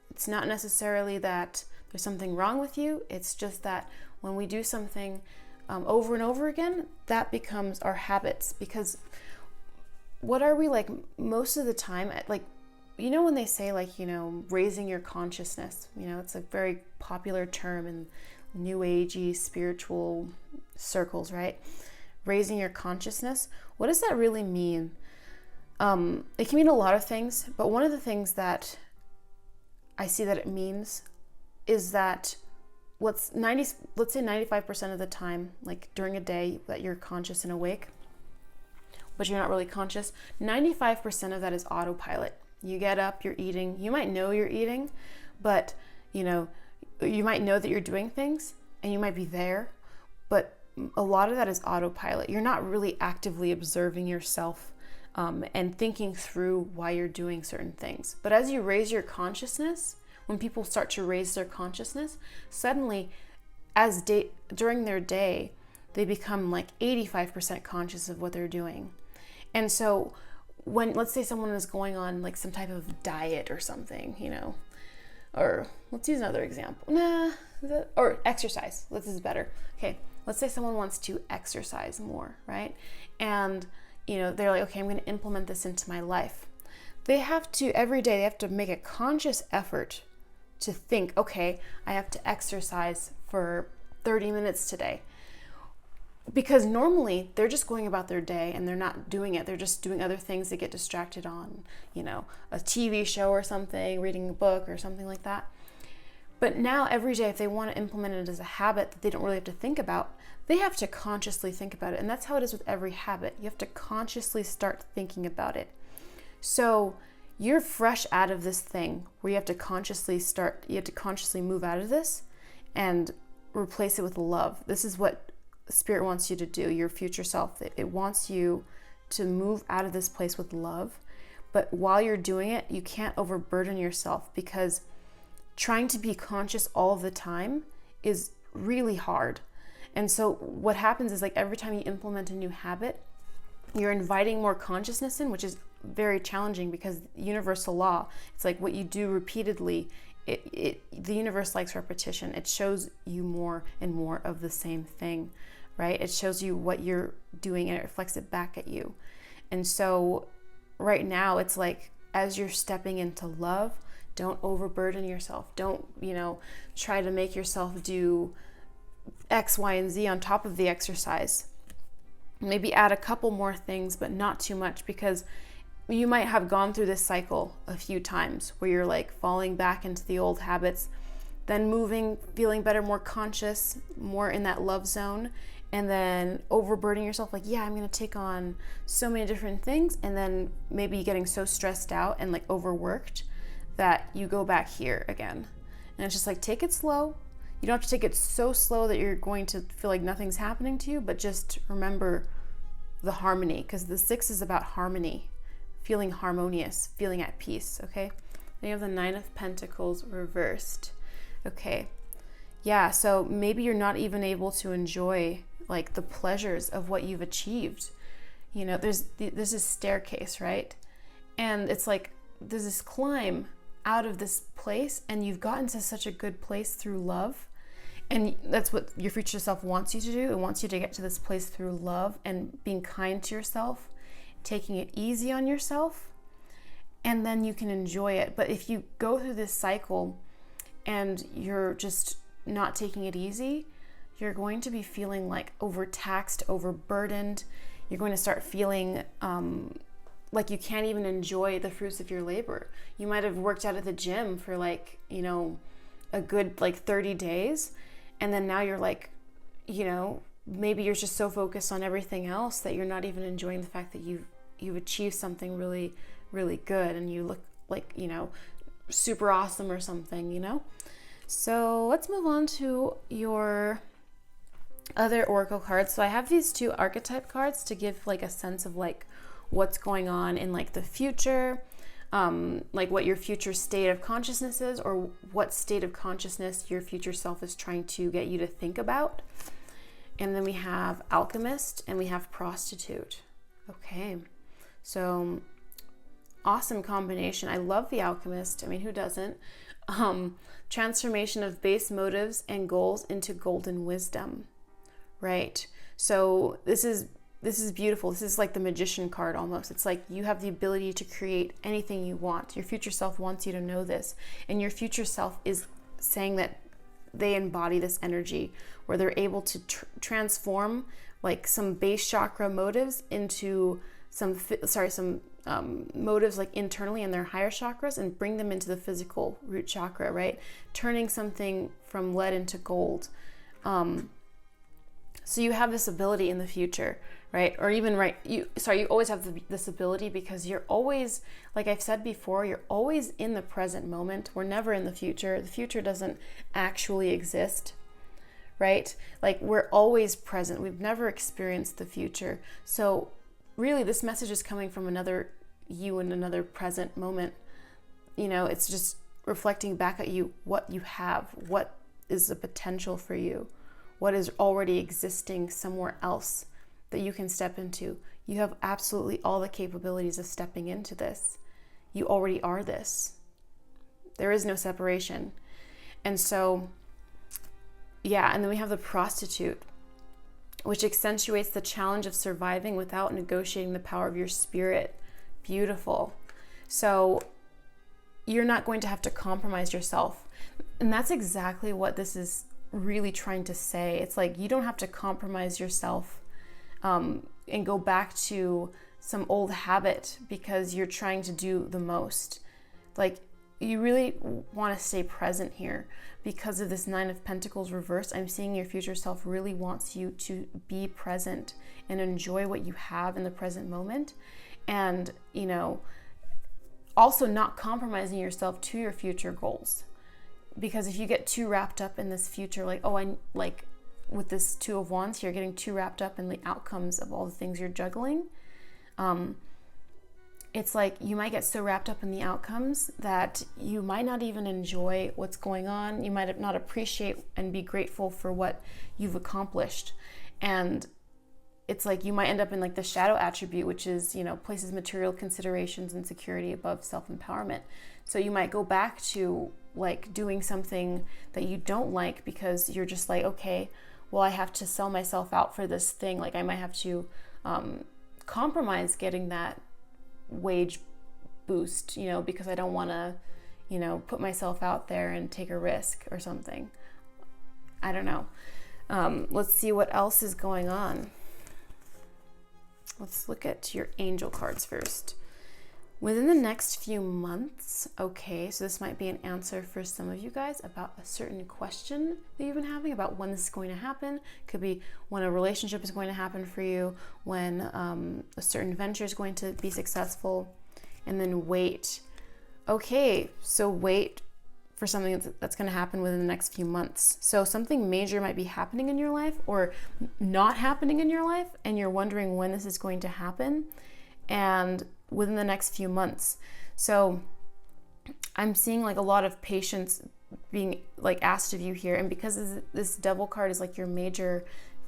It's not necessarily that there's something wrong with you. It's just that when we do something over and over again, that becomes our habits. Because what are we like most of the time? When they say raising your consciousness, it's a very popular term in new agey spiritual circles, right? Raising your consciousness. What does that really mean? It can mean a lot of things, but one of the things that I see that it means is that let's say 95% of the time, during a day that you're conscious and awake, but you're not really conscious, 95% of that is autopilot. You get up, you're eating. You might know you're eating, but you might know that you're doing things and you might be there, but a lot of that is autopilot. You're not really actively observing yourself and thinking through why you're doing certain things. But as you raise your consciousness, when people start to raise their consciousness, suddenly during their day, they become 85% conscious of what they're doing. And so when, let's say someone is going on some type of diet or something, or let's use another example. Or exercise. This is better. Okay. Let's say someone wants to exercise more, right? And, they're like, okay, I'm going to implement this into my life. Every day, they have to make a conscious effort to think, okay, I have to exercise for 30 minutes today. Because normally they're just going about their day and they're not doing it. They're just doing other things they get distracted on, a TV show or something, reading a book or something like that. But now every day, if they want to implement it as a habit that they don't really have to think about, they have to consciously think about it. And that's how it is with every habit. You have to consciously start thinking about it. So you're fresh out of this thing where you have to consciously move out of this and replace it with love. This is what Spirit wants you to do, your future self. It wants you to move out of this place with love. But while you're doing it, you can't overburden yourself, because trying to be conscious all of the time is really hard. And so what happens is, like, every time you implement a new habit, you're inviting more consciousness in, which is very challenging, because universal law, it's like what you do repeatedly, the universe likes repetition. It shows you more and more of the same thing, right? It shows you what you're doing and it reflects it back at you. And so right now it's like, as you're stepping into love, don't overburden yourself. Don't, try to make yourself do X, Y, and Z on top of the exercise. Maybe add a couple more things, but not too much, because you might have gone through this cycle a few times where you're like falling back into the old habits, then moving, feeling better, more conscious, more in that love zone, and then overburdening yourself, like, I'm going to take on so many different things, and then maybe getting so stressed out and like overworked that you go back here again. And it's just like, take it slow. You don't have to take it so slow that you're going to feel like nothing's happening to you, but just remember the harmony, because the 6 is about harmony, feeling harmonious, feeling at peace, okay? Then you have the 9 of Pentacles reversed. Okay, so maybe you're not even able to enjoy like the pleasures of what you've achieved. There's this staircase, right? And it's like there's this climb out of this place, and you've gotten to such a good place through love. And that's what your future self wants you to do. It wants you to get to this place through love and being kind to yourself, taking it easy on yourself, and then you can enjoy it. But if you go through this cycle and you're just not taking it easy, you're going to be feeling like overtaxed, overburdened. You're going to start feeling like you can't even enjoy the fruits of your labor. You might have worked out at the gym for like, a good like 30 days. And then now you're like, maybe you're just so focused on everything else that you're not even enjoying the fact that you've achieved something really, really good, and you look like, super awesome or something, So let's move on to your other oracle cards. So I have these 2 archetype cards to give like a sense of like what's going on in like the future, like what your future state of consciousness is, or what state of consciousness your future self is trying to get you to think about. And then we have Alchemist and we have Prostitute. Okay, so awesome combination. I love the Alchemist. I mean, who doesn't? Transformation of base motives and goals into golden wisdom, right? So this is beautiful. This is like the Magician card almost. It's like you have the ability to create anything you want. Your future self wants you to know this. And your future self is saying that they embody this energy where they're able to transform like some base chakra motives into some motives like internally in their higher chakras, and bring them into the physical root chakra, right? Turning something from lead into gold. So you have this ability in the future, right? Or even you always have this ability, because you're always, like I've said before, you're always in the present moment. We're never in the future. The future doesn't actually exist, right? Like we're always present. We've never experienced the future. So really this message is coming from another you in another present moment. It's just reflecting back at you what you have, what is the potential for you, what is already existing somewhere else that you can step into. You have absolutely all the capabilities of stepping into this. You already are this. There is no separation. And so, and then we have the Prostitute, which accentuates the challenge of surviving without negotiating the power of your spirit. Beautiful. So you're not going to have to compromise yourself. And that's exactly what this is really trying to say. It's like you don't have to compromise yourself and go back to some old habit because you're trying to do the most. Like you really want to stay present here because of this 9 of Pentacles reversed. I'm seeing your future self really wants you to be present and enjoy what you have in the present moment, and also not compromising yourself to your future goals. Because if you get too wrapped up in this future, with this 2 of Wands, you're getting too wrapped up in the outcomes of all the things you're juggling. it's like you might get so wrapped up in the outcomes that you might not even enjoy what's going on. You might not appreciate and be grateful for what you've accomplished. And it's like you might end up in like the shadow attribute, which is, places material considerations and security above self-empowerment. So you might go back to like doing something that you don't like because you're just like, okay, well, I have to sell myself out for this thing. Like I might have to compromise getting that wage boost, because I don't want to, put myself out there and take a risk or something. I don't know. Let's see what else is going on. Let's look at your angel cards first. Within the next few months, okay, so this might be an answer for some of you guys about a certain question that you've been having about when this is going to happen. Could be when a relationship is going to happen for you, when a certain venture is going to be successful, and then wait. Okay, so wait for something that's going to happen within the next few months. So something major might be happening in your life or not happening in your life, and you're wondering when this is going to happen, and within the next few months. So I'm seeing like a lot of patience being like asked of you here, and because this devil card is like your major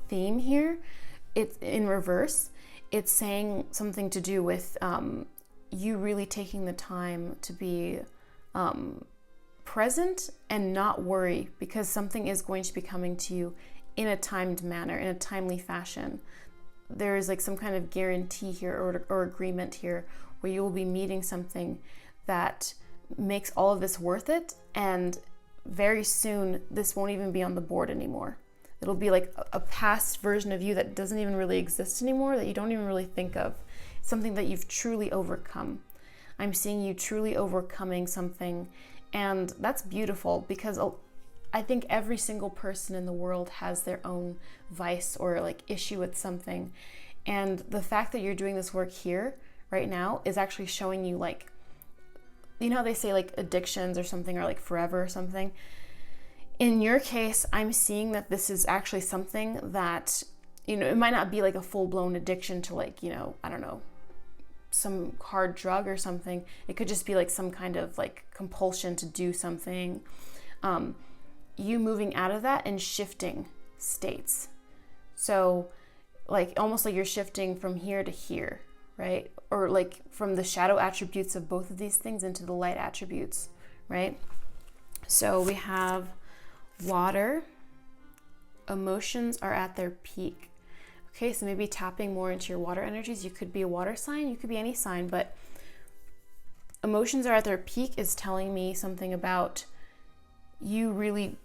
theme here, it's in reverse. It's saying something to do with you really taking the time to be present and not worry, because something is going to be coming to you in a timed manner, in a timely fashion. There is like some kind of guarantee here or agreement here where you will be meeting something that makes all of this worth it, and very soon this won't even be on the board anymore. It'll be like a past version of you that doesn't even really exist anymore, that you don't even really think of. It's something that you've truly overcome. I'm seeing you truly overcoming something, and that's beautiful, because I think every single person in the world has their own vice or like issue with something. And the fact that you're doing this work here right now is actually showing you, like, how they say like addictions or something are like forever or something. In your case, I'm seeing that this is actually something that, it might not be like a full-blown addiction to like, I don't know, some hard drug or something. It could just be like some kind of like compulsion to do something. You moving out of that and shifting states. So like almost like you're shifting from here to here, right? Or like from the shadow attributes of both of these things into the light attributes, right? So we have water. Emotions are at their peak. Okay, so maybe tapping more into your water energies. You could be a water sign, you could be any sign, but emotions are at their peak is telling me something about you really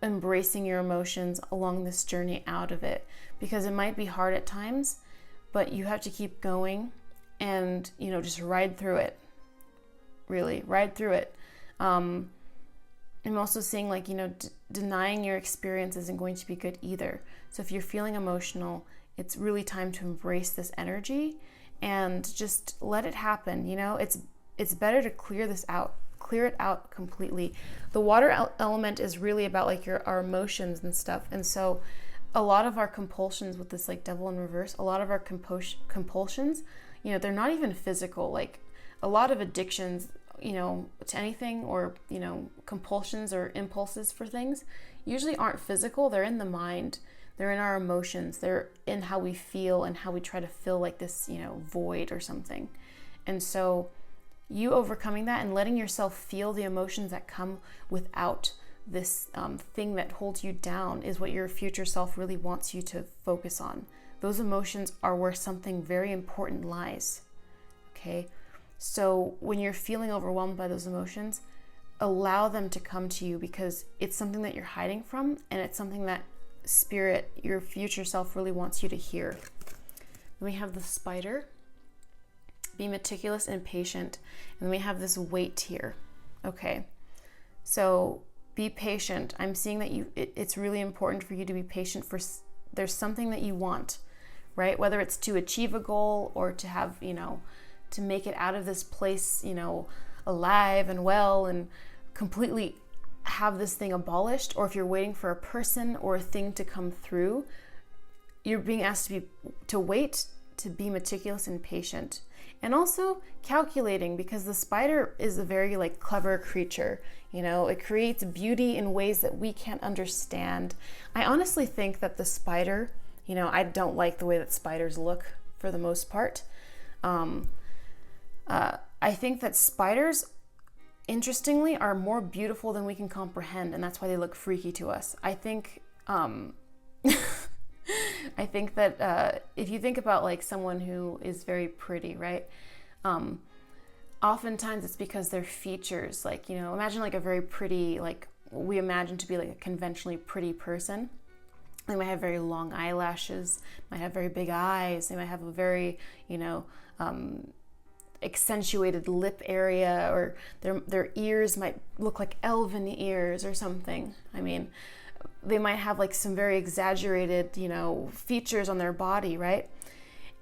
embracing your emotions along this journey out of it, because it might be hard at times, but you have to keep going and, just ride through it. Really, ride through it. I'm also seeing like, denying your experience isn't going to be good either. So if you're feeling emotional, it's really time to embrace this energy and just let it happen. It's better to clear this out. Clear it out completely. The water element is really about like our emotions and stuff. And so a lot of our compulsions with this like devil in reverse, a lot of our compulsions, they're not even physical. Like a lot of addictions, to anything, or, compulsions or impulses for things usually aren't physical. They're in the mind. They're in our emotions. They're in how we feel and how we try to fill like this, void or something. And so you overcoming that and letting yourself feel the emotions that come without this thing that holds you down is what your future self really wants you to focus on. Those emotions are where something very important lies. Okay? So when you're feeling overwhelmed by those emotions, allow them to come to you, because it's something that you're hiding from, and it's something that spirit, your future self, really wants you to hear. Then we have the spider. Be meticulous and patient. And we have this weight here. Okay. So be patient. I'm seeing that it's really important for you to be patient for there's something that you want, right? Whether it's to achieve a goal or to have, to make it out of this place, alive and well and completely have this thing abolished, or if you're waiting for a person or a thing to come through, you're being asked to wait to be meticulous and patient. And also calculating, because the spider is a very like clever creature. You know, it creates beauty in ways that we can't understand. I honestly think that the spider, you know, I don't like the way that spiders look for the most part. I think that spiders, interestingly, are more beautiful than we can comprehend, and that's why they look freaky to us. I think I think that if you think about like someone who is very pretty, right? Oftentimes it's because their features, like, you know, imagine like a very pretty, like we imagine to be like a conventionally pretty person. They might have very long eyelashes, might have very big eyes, they might have a very, you know, accentuated lip area, or their ears might look like elven ears or something. I mean, they might have like some very exaggerated, you know, features on their body, right?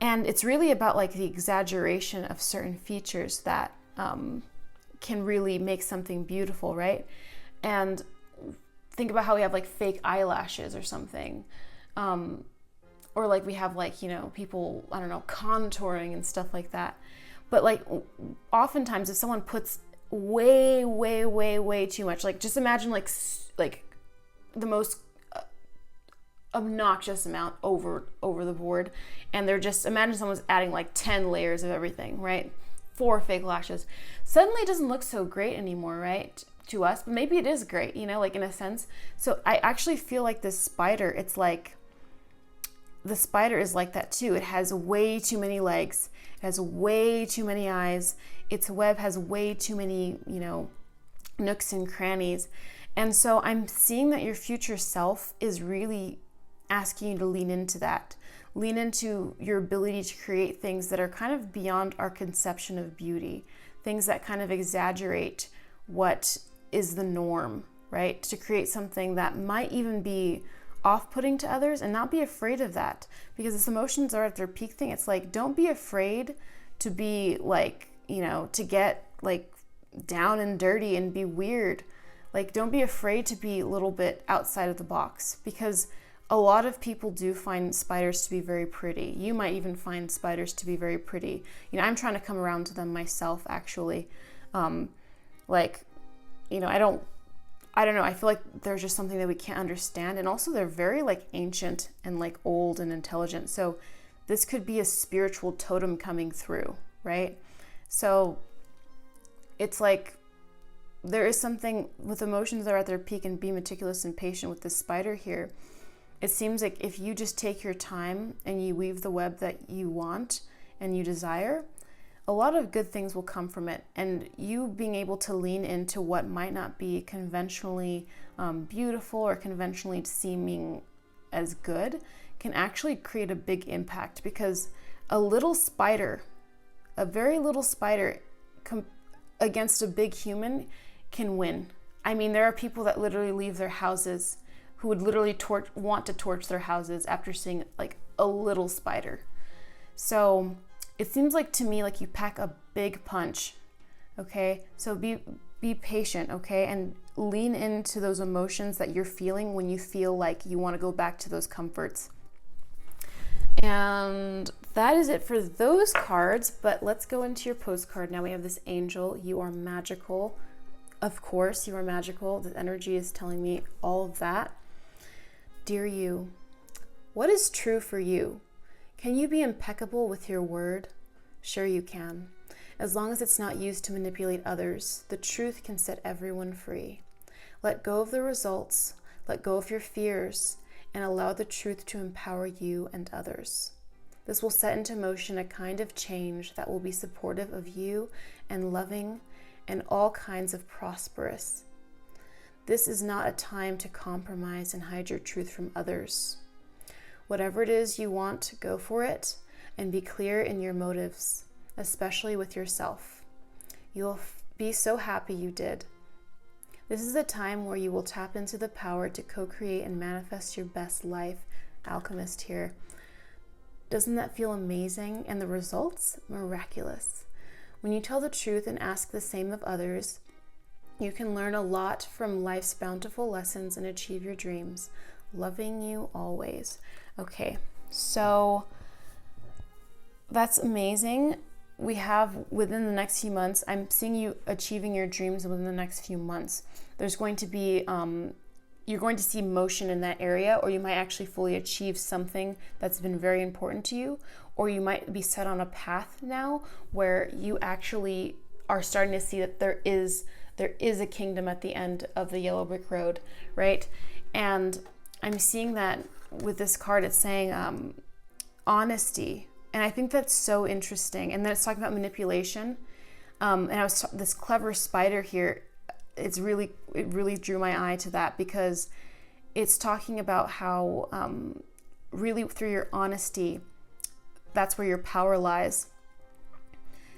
And it's really about like the exaggeration of certain features that can really make something beautiful, right? And think about how we have like fake eyelashes or something. Or like we have like, you know, people, I don't know, contouring and stuff like that. But like oftentimes if someone puts way too much, like just imagine like the most obnoxious amount over the board, and they're just, imagine someone's adding like 10 layers of everything, right? 4 fake lashes. Suddenly it doesn't look so great anymore, right? To us, but maybe it is great, you know, like in a sense. So I actually feel like this spider, it's like, the spider is like that too. It has way too many legs. It has way too many eyes. Its web has way too many, you know, nooks and crannies. And so I'm seeing that your future self is really asking you to lean into that. Lean into your ability to create things that are kind of beyond our conception of beauty. Things that kind of exaggerate what is the norm, right? To create something that might even be off-putting to others, and not be afraid of that, because if emotions are at their peak thing, it's like, don't be afraid to be like, you know, to get like down and dirty and be weird. Like, don't be afraid to be a little bit outside of the box, because a lot of people do find spiders to be very pretty. You might even find spiders to be very pretty. You know, I'm trying to come around to them myself, actually. Like, you know, I don't know. I feel like there's just something that we can't understand. And also they're very like ancient and like old and intelligent. So this could be a spiritual totem coming through, right? So it's like, there is something with emotions that are at their peak, and be meticulous and patient with this spider here. It seems like if you just take your time and you weave the web that you want and you desire, a lot of good things will come from it. And you being able to lean into what might not be conventionally beautiful or conventionally seeming as good can actually create a big impact, because a little spider, a very little spider against a big human can win. I mean, there are people that literally leave their houses, who would literally want to torch their houses after seeing like a little spider. So it seems like to me like you pack a big punch, okay? So be patient, okay? And lean into those emotions that you're feeling when you feel like you want to go back to those comforts. And that is it for those cards, but let's go into your postcard. Now we have this angel. You are magical. Of course, you are magical. The energy is telling me all of that. Dear you, what is true for you? Can you be impeccable with your word? Sure you can. As long as it's not used to manipulate others, the truth can set everyone free. Let go of the results, let go of your fears, and allow the truth to empower you and others. This will set into motion a kind of change that will be supportive of you and loving and all kinds of prosperous. This is not a time to compromise and hide your truth from others. Whatever it is you want, go for it, and be clear in your motives, especially with yourself. You'll be so happy you did. This is a time where you will tap into the power to co-create and manifest your best life. Alchemist here. Doesn't that feel amazing? And the results? Miraculous. When you tell the truth and ask the same of others, you can learn a lot from life's bountiful lessons and achieve your dreams. Loving you always. Okay, so that's amazing. We have within the next few months, I'm seeing you achieving your dreams within the next few months. There's going to be, you're going to see motion in that area, or you might actually fully achieve something that's been very important to you, or you might be set on a path now where you actually are starting to see that there is a kingdom at the end of the yellow brick road, right? And I'm seeing that with this card, it's saying honesty. And I think that's so interesting. And then it's talking about manipulation. And this clever spider here, it really drew my eye to that, because it's talking about how really through your honesty, that's where your power lies.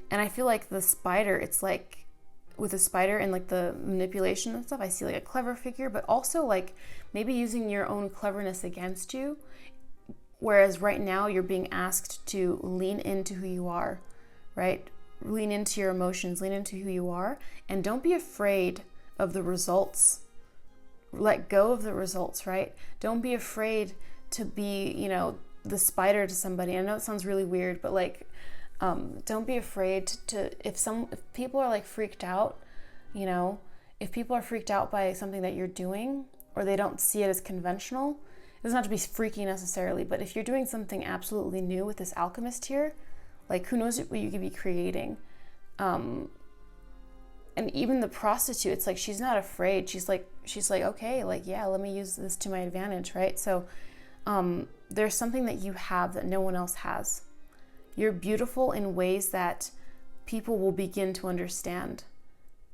And I feel like the spider, it's like with the spider and like the manipulation and stuff, I see like a clever figure, but also like maybe using your own cleverness against you. Whereas right now you're being asked to lean into who you are, right? Lean into your emotions, lean into who you are, and don't be afraid of the results. Let go of the results, right? Don't be afraid to be, the spider to somebody. I know it sounds really weird, but like, don't be afraid to, if people are like freaked out, if people are freaked out by something that you're doing, or they don't see it as conventional, it doesn't have to be freaky necessarily, but if you're doing something absolutely new with this alchemist here, like who knows what you could be creating. And even the prostitute, it's like, she's not afraid. She's like, okay, like, yeah, let me use this to my advantage, right? So there's something that you have that no one else has. You're beautiful in ways that people will begin to understand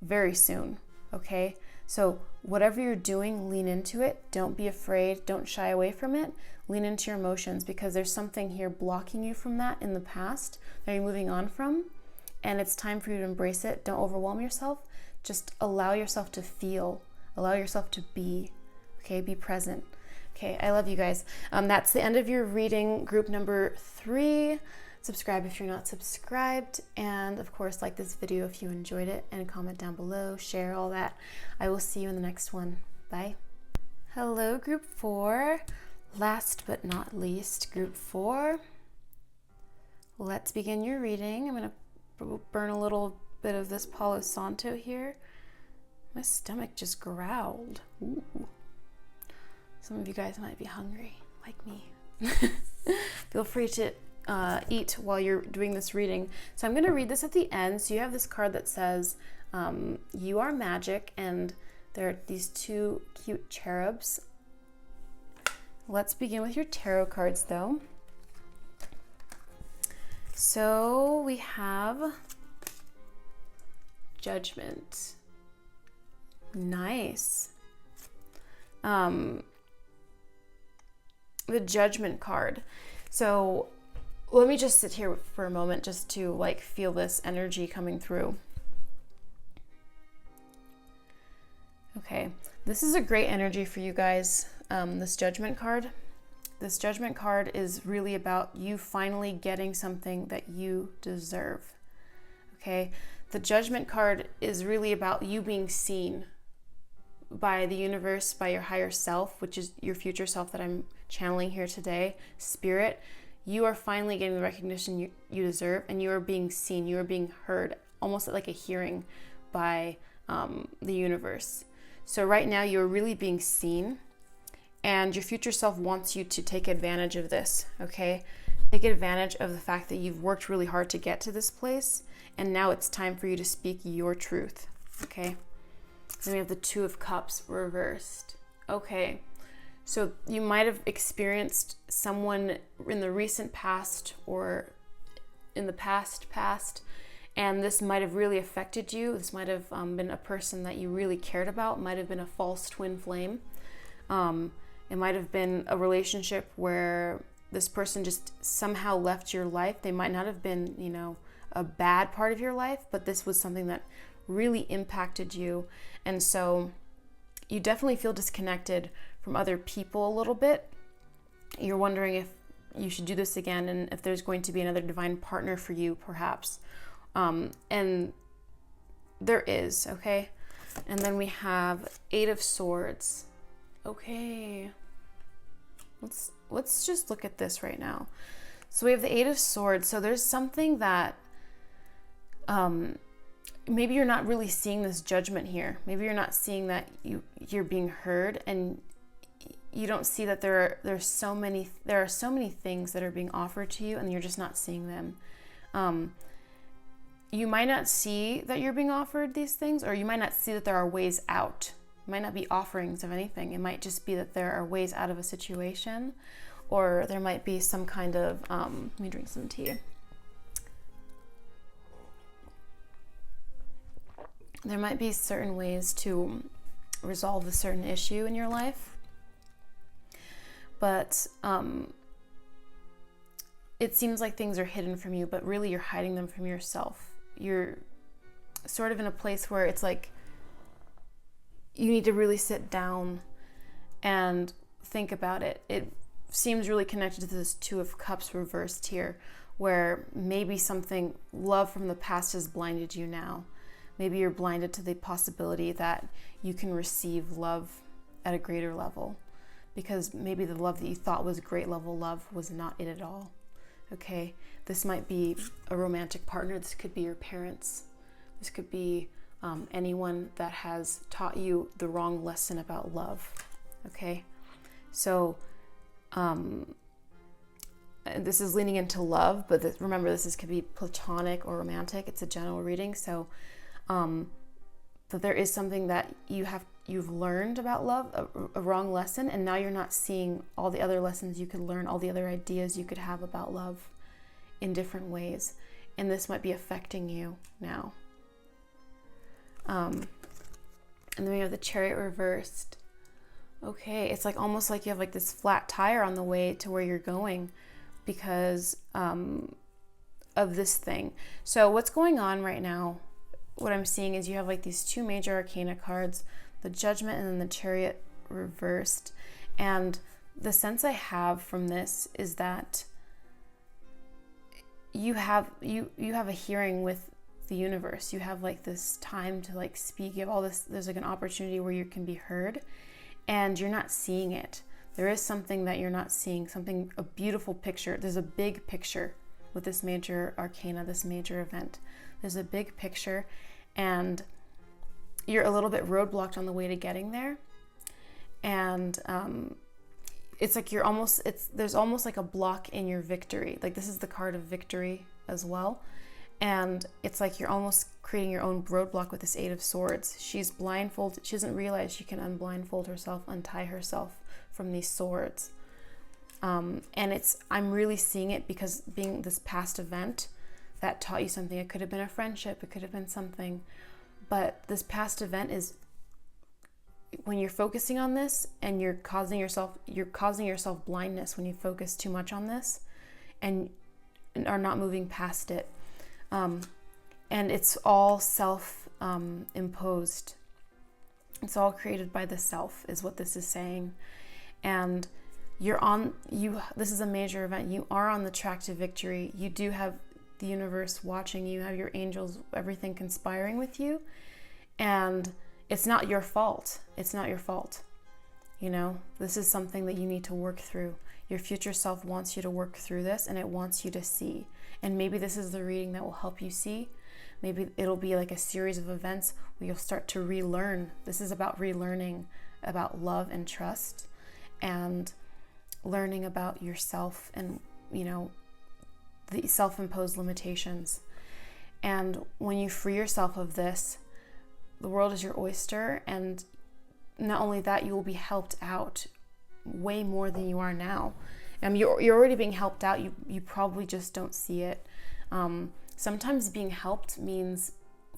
very soon, okay? So whatever you're doing, lean into it. Don't be afraid. Don't shy away from it. Lean into your emotions, because there's something here blocking you from that in the past that you're moving on from. And it's time for you to embrace it. Don't overwhelm yourself. Just allow yourself to feel. Allow yourself to be. Okay, be present. Okay, I love you guys. That's the end of your reading, group number 3. Subscribe if you're not subscribed, and of course like this video if you enjoyed it, and comment down below, share, all that. I will see you in the next one. Bye. Hello, group 4. Last but not least, group 4. Let's begin your reading. I'm going to burn a little bit of this Palo Santo here. My stomach just growled. Ooh. Some of you guys might be hungry, like me. Feel free to eat while you're doing this reading. So I'm going to read this at the end. So you have this card that says, you are magic, and there are these 2 cute cherubs. Let's begin with your tarot cards though. So we have Judgment. Nice. The Judgment card. So let me just sit here for a moment just to like feel this energy coming through. Okay, this is a great energy for you guys, this Judgment card. This Judgment card is really about you finally getting something that you deserve, okay? The Judgment card is really about you being seen by the universe, by your higher self, which is your future self that I'm channeling here today, Spirit. You are finally getting the recognition you deserve, and you are being seen, you are being heard, almost like a hearing by the universe. So right now you're really being seen, and your future self wants you to take advantage of this, okay? Take advantage of the fact that you've worked really hard to get to this place, and now it's time for you to speak your truth, okay? Then we have the 2 of Cups reversed. Okay, so you might have experienced someone in the recent past or in the past, and this might have really affected you. This might have been a person that you really cared about. It might have been a false twin flame. It might have been a relationship where this person just somehow left your life. They might not have been, a bad part of your life, but this was something that really impacted you. And so you definitely feel disconnected from other people a little bit. You're wondering if you should do this again, and if there's going to be another divine partner for you, perhaps. And there is, okay? And then we have 8 of Swords. Okay. Let's just look at this right now. So we have the Eight of Swords. So there's something that maybe you're not really seeing this judgment here. Maybe you're not seeing that you're being heard, and you don't see that there are so many things that are being offered to you, and you're just not seeing them. You might not see that you're being offered these things, or you might not see that there are ways out. It might not be offerings of anything. It might just be that there are ways out of a situation, or there might be some kind of, let me drink some tea. There might be certain ways to resolve a certain issue in your life, but it seems like things are hidden from you, but really you're hiding them from yourself. You're sort of in a place where it's like you need to really sit down and think about it. It seems really connected to this Two of Cups reversed here, where maybe something, love from the past has blinded you now. Maybe you're blinded to the possibility that you can receive love at a greater level, because maybe the love that you thought was great level love was not it at all. Okay, this might be a romantic partner. This could be your parents. This could be anyone that has taught you the wrong lesson about love. Okay, so this is leaning into love, but remember, this could be platonic or romantic. It's a general reading, so but there is something that you've learned about love, a wrong lesson, and now you're not seeing all the other lessons you could learn, all the other ideas you could have about love in different ways, and this might be affecting you now. And then we have the Chariot reversed. Okay, it's like almost like you have like this flat tire on the way to where you're going because of this thing. So what's going on right now, what I'm seeing is you have like these two major arcana cards, the Judgment and then the Chariot reversed. And the sense I have from this is that you have a hearing with the universe. You have like this time to like speak. You have all this, there's like an opportunity where you can be heard, and you're not seeing it. There is something that you're not seeing, a beautiful picture. There's a big picture with this major arcana, this major event. There's a big picture, and you're a little bit roadblocked on the way to getting there. And it's like there's almost like a block in your victory. Like this is the card of victory as well. And it's like you're almost creating your own roadblock with this Eight of Swords. She's blindfolded. She doesn't realize she can unblindfold herself, untie herself from these swords. And I'm really seeing it because being this past event that taught you something. It could have been a friendship. It could have been something. But this past event is, when you're focusing on this and you're causing yourself blindness when you focus too much on this and are not moving past it. And it's all self-imposed. It's all created by the self, is what this is saying. And this is a major event. You are on the track to victory. You do have the universe watching you, have your angels, everything conspiring with you. And it's not your fault. It's not your fault. You know, this is something that you need to work through. Your future self wants you to work through this, and it wants you to see. And maybe this is the reading that will help you see. Maybe it'll be like a series of events where you'll start to relearn. This is about relearning about love and trust, and learning about yourself and, you know, the self-imposed limitations. And when you free yourself of this, the world is your oyster, and not only that, you will be helped out way more than you are now. You're already being helped out. You probably just don't see it. Sometimes being helped means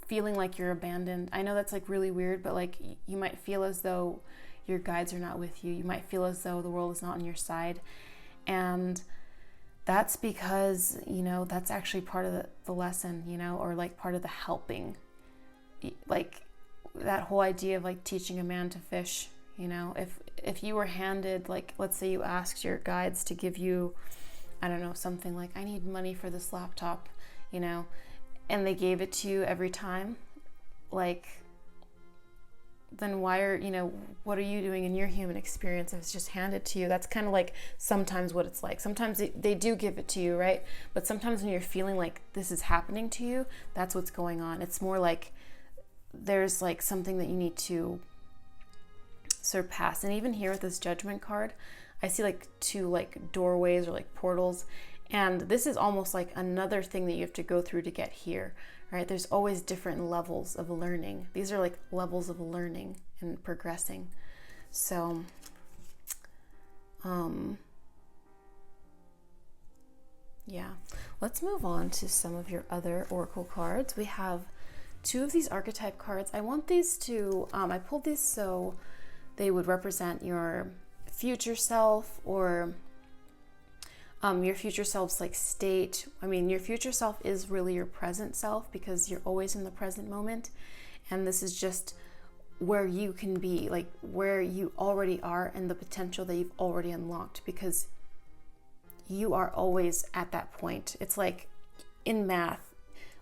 feeling like you're abandoned. I know that's like really weird, but like you might feel as though your guides are not with you. You might feel as though the world is not on your side. And that's because, you know, that's actually part of the lesson, you know, or like part of the helping. Like that whole idea of like teaching a man to fish, you know, if you were handed, like, let's say you asked your guides to give you, I don't know, something like, I need money for this laptop, you know, and they gave it to you every time, like, then why are, what are you doing in your human experience if it's just handed to you? That's kind of like sometimes what it's like. Sometimes they do give it to you, right? But sometimes when you're feeling like this is happening to you, that's what's going on. It's more like there's like something that you need to surpass. And even here with this Judgment card, I see like two like doorways or like portals. And this is almost like another thing that you have to go through to get here, right? There's always different levels of learning. These are like levels of learning and progressing. So, yeah, let's move on to some of your other oracle cards. We have two of these archetype cards. I want these to, I pulled these so they would represent your future self, or your future self's like state. I mean, your future self is really your present self because you're always in the present moment. And this is just where you can be, like where you already are and the potential that you've already unlocked, because you are always at that point. It's like in math,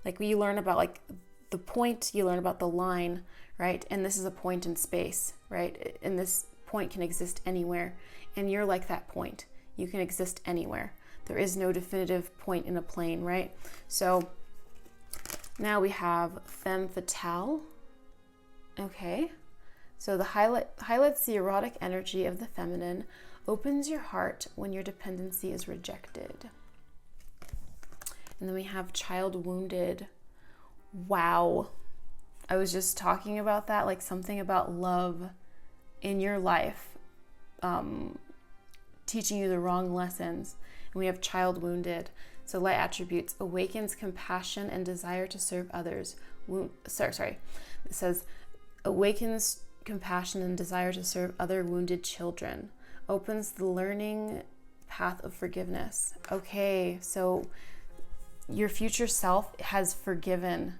like you learn about like the point, you learn about the line, right? And this is a point in space, right? And this point can exist anywhere. And you're like that point. You can exist anywhere. There is no definitive point in a plane, right? So now we have femme fatale. Okay. So the highlights the erotic energy of the feminine, opens your heart when your dependency is rejected. And then we have child wounded. Wow. I was just talking about that, like something about love in your life, teaching you the wrong lessons. And we have child wounded. So light attributes: awakens compassion and desire to serve others. It says awakens compassion and desire to serve other wounded children. Opens the learning path of forgiveness. Okay, so your future self has forgiven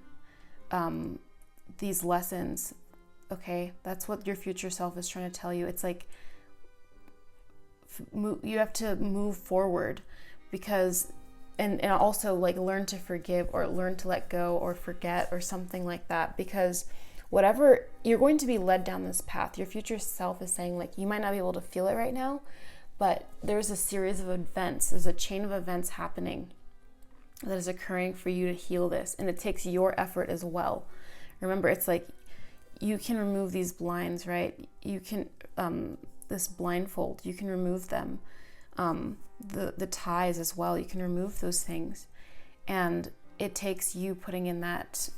these lessons. Okay, that's what your future self is trying to tell you. It's like you have to move forward, because and also like learn to forgive, or learn to let go, or forget, or something like that, because whatever, you're going to be led down this path. Your future self is saying, like, you might not be able to feel it right now, but there's a series of events, there's a chain of events happening that is occurring for you to heal this, and it takes your effort as well. Remember, it's like you can remove these blinds, right? You can this blindfold, you can remove them. The ties as well, you can remove those things, and it takes you putting in that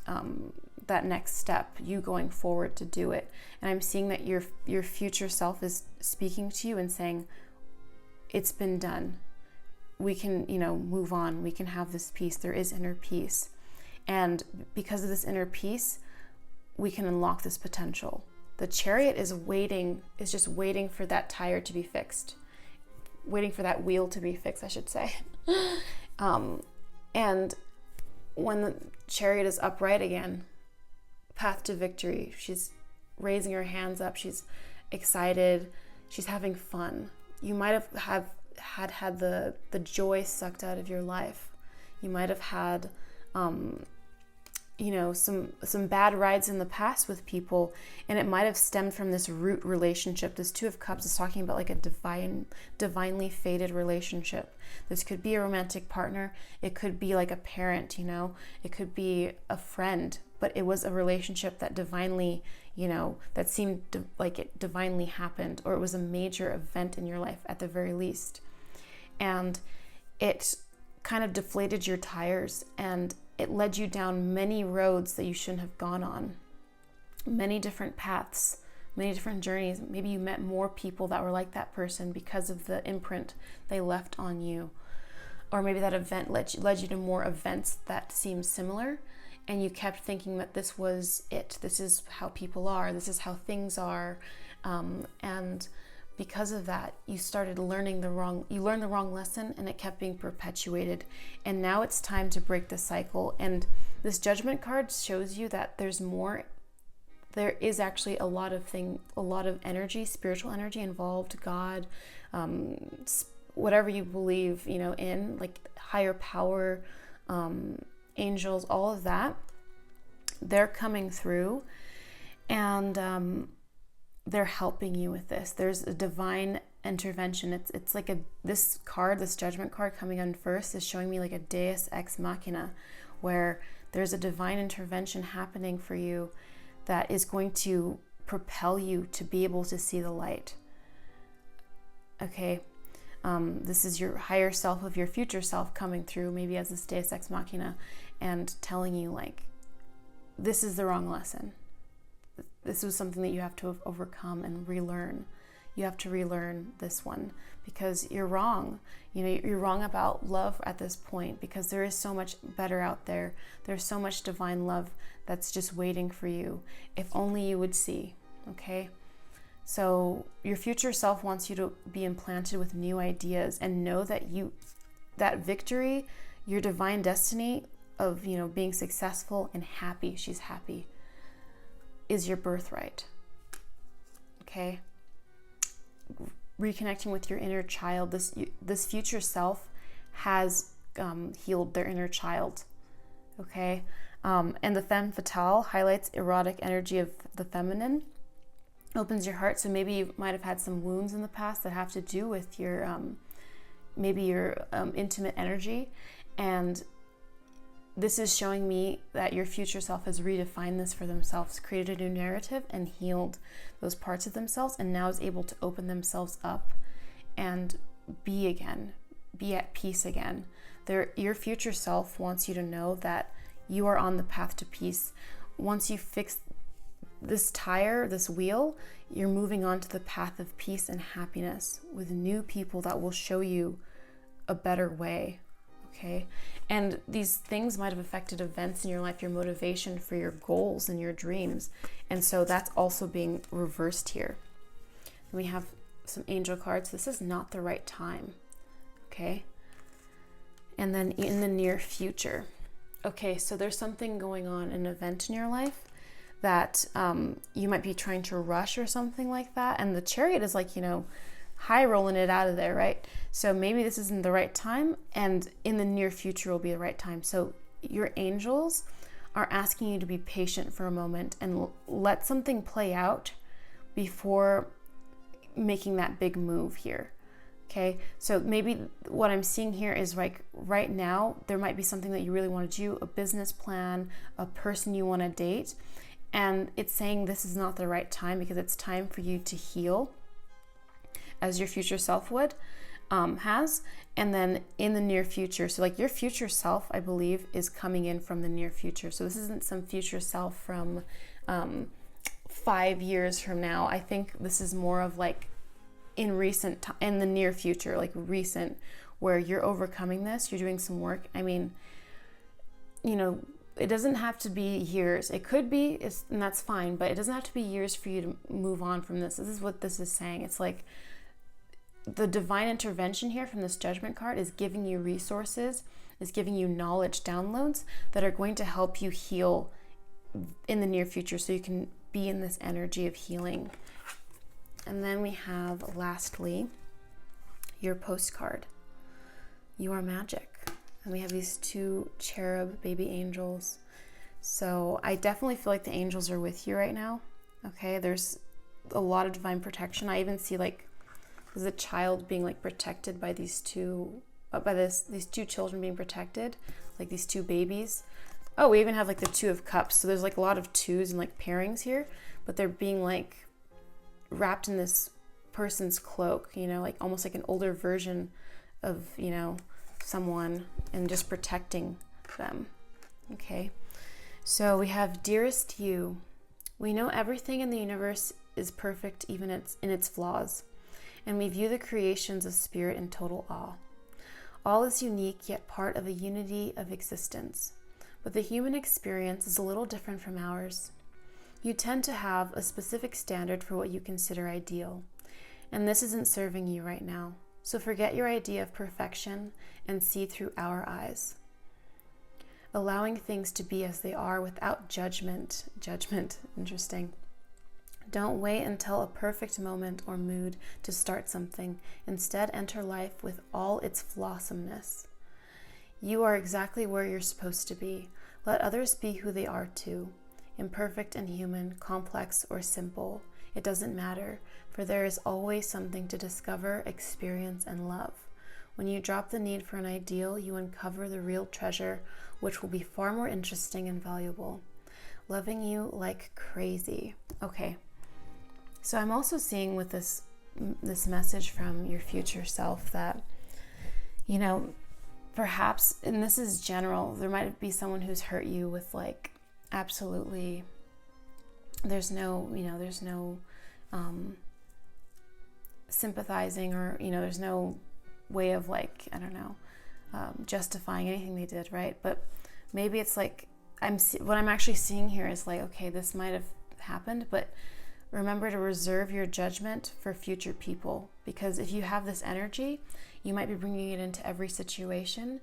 that next step, you going forward to do it. And I'm seeing that your future self is speaking to you and saying, it's been done. We can, move on. We can have this peace. There is inner peace. And because of this inner peace, we can unlock this potential. The Chariot is just waiting for that tire to be fixed. Waiting for that wheel to be fixed, I should say. And when the Chariot is upright again, path to victory, she's raising her hands up, she's excited, she's having fun. You might have had the joy sucked out of your life. You might have had some bad rides in the past with people, and it might have stemmed from this root relationship. This Two of Cups is talking about like a divinely fated relationship. This could be a romantic partner, it could be like a parent, it could be a friend, but it was a relationship that divinely, that seemed like it divinely happened, or it was a major event in your life at the very least. And it kind of deflated your tires, and it led you down many roads that you shouldn't have gone on. Many different paths, many different journeys. Maybe you met more people that were like that person because of the imprint they left on you. Or maybe that event led you to more events that seemed similar, and you kept thinking that this was it. This is how people are. This is how things are. And because of that, you learned the wrong lesson, and it kept being perpetuated. And now it's time to break the cycle. And this Judgment card shows you that there's more. There is actually a lot of energy, spiritual energy involved, God, whatever you believe, in, like higher power, angels, all of that, they're coming through. And they're helping you with this. There's a divine intervention. It's like this judgment card coming on first is showing me like a deus ex machina, where there's a divine intervention happening for you that is going to propel you to be able to see the light. Okay, this is your higher self of your future self coming through, maybe as this deus ex machina, and telling you like, this is the wrong lesson. This was something that you have to overcome and relearn. You have to relearn this one because you're wrong. You're wrong about love at this point, because there is so much better out there. There's so much divine love that's just waiting for you. If only you would see, okay? So your future self wants you to be implanted with new ideas and know that that victory, your divine destiny of, being successful and happy, she's happy, is your birthright, okay? Reconnecting with your inner child. This future self has healed their inner child, okay? And the femme fatale highlights erotic energy of the feminine, opens your heart. So maybe you might have had some wounds in the past that have to do with your maybe your intimate energy, and this is showing me that your future self has redefined this for themselves, created a new narrative and healed those parts of themselves, and now is able to open themselves up and be at peace again. Your future self wants you to know that you are on the path to peace. Once you fix this tire, this wheel, you're moving on to the path of peace and happiness with new people that will show you a better way. Okay, and these things might have affected events in your life, your motivation for your goals and your dreams, and so that's also being reversed here. And we have some angel cards. This is not the right time, okay? And then in the near future, okay, so there's something going on, an event in your life that you might be trying to rush or something like that, and the Chariot is like, high rolling it out of there, right? So maybe this isn't the right time, and in the near future will be the right time. So your angels are asking you to be patient for a moment and let something play out before making that big move here. Okay, so maybe what I'm seeing here is like right now there might be something that you really want to do, a business plan, a person you want to date, and it's saying this is not the right time because it's time for you to heal, as your future self would has, and then in the near future, so like your future self, I believe, is coming in from the near future. So this isn't some future self from 5 years from now. I think this is more of like in the near future, like recent, where you're overcoming this, you're doing some work. I mean, it doesn't have to be years. It could be, and that's fine, but it doesn't have to be years for you to move on from this. This is what this is saying. It's like the divine intervention here from this judgment card is giving you resources, is giving you knowledge downloads that are going to help you heal in the near future, so you can be in this energy of healing. And then we have, lastly, your postcard. You are magic. And we have these 2 cherub baby angels. So I definitely feel like the angels are with you right now. Okay, there's a lot of divine protection. I even see like there's a child being like protected by these two children being protected, like these 2 babies. Oh, we even have like the 2 of cups. So there's like a lot of 2s and like pairings here, but they're being like wrapped in this person's cloak, like almost like an older version of, someone, and just protecting them. Okay. So we have, dearest you, we know everything in the universe is perfect, even in its flaws, and we view the creations of spirit in total awe. All is unique, yet part of a unity of existence. But the human experience is a little different from ours. You tend to have a specific standard for what you consider ideal, and this isn't serving you right now. So forget your idea of perfection and see through our eyes. Allowing things to be as they are without judgment. Judgment, interesting. Don't wait until a perfect moment or mood to start something. Instead, enter life with all its flawsomeness. You are exactly where you're supposed to be. Let others be who they are too. Imperfect and human, complex or simple. It doesn't matter, for there is always something to discover, experience, and love. When you drop the need for an ideal, you uncover the real treasure, which will be far more interesting and valuable. Loving you like crazy. Okay, so I'm also seeing with this message from your future self that, you know, perhaps, and this is general, there might be someone who's hurt you with like absolutely, there's no sympathizing, or there's no way of like, I don't know, justifying anything they did, right? But maybe it's like what I'm actually seeing here is like, okay, this might have happened, but remember to reserve your judgment for future people, because if you have this energy, you might be bringing it into every situation,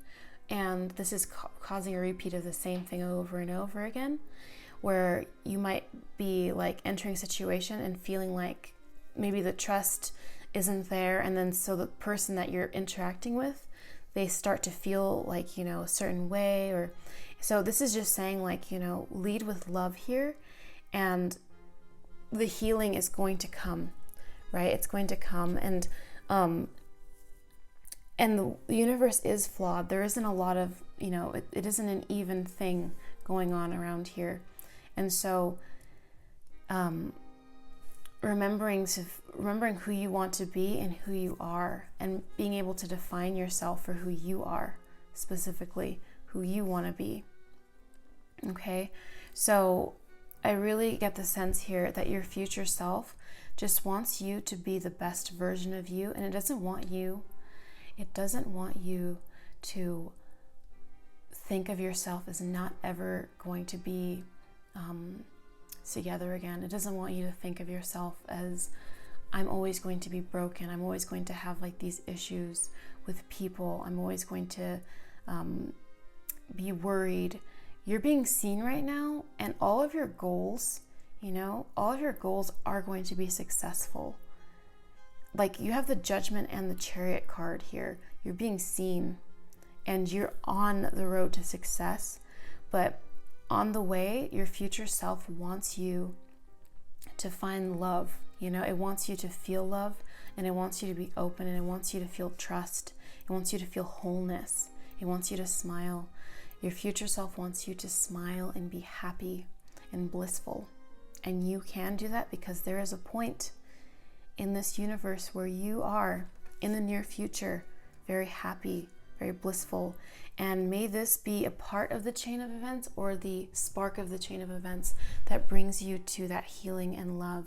and this is causing a repeat of the same thing over and over again, where you might be like entering a situation and feeling like maybe the trust isn't there, and then so the person that you're interacting with, they start to feel like, a certain way, or so this is just saying like, lead with love here, and the healing is going to come, right? It's going to come, and the universe is flawed. There isn't a lot of, it isn't an even thing going on around here. And so remembering who you want to be and who you are, and being able to define yourself for who you are, specifically who you want to be. Okay, so I really get the sense here that your future self just wants you to be the best version of you, and it doesn't want you to think of yourself as not ever going to be together again. It doesn't want you to think of yourself as, I'm always going to be broken, I'm always going to have like these issues with people, I'm always going to be worried. You're being seen right now, and all of your goals, all of your goals are going to be successful. Like, you have the Judgment and the Chariot card here. You're being seen, and you're on the road to success. But on the way, your future self wants you to find love. It wants you to feel love, and it wants you to be open, and it wants you to feel trust. It wants you to feel wholeness. It wants you to smile. Your future self wants you to smile and be happy and blissful. And you can do that, because there is a point in this universe where you are, in the near future, very happy, very blissful. And may this be a part of the chain of events, or the spark of the chain of events that brings you to that healing and love.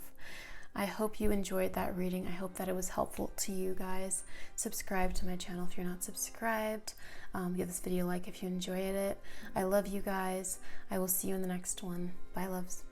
I hope you enjoyed that reading. I hope that it was helpful to you guys. Subscribe to my channel if you're not subscribed. Give this video a like if you enjoyed it. I love you guys. I will see you in the next one. Bye, loves.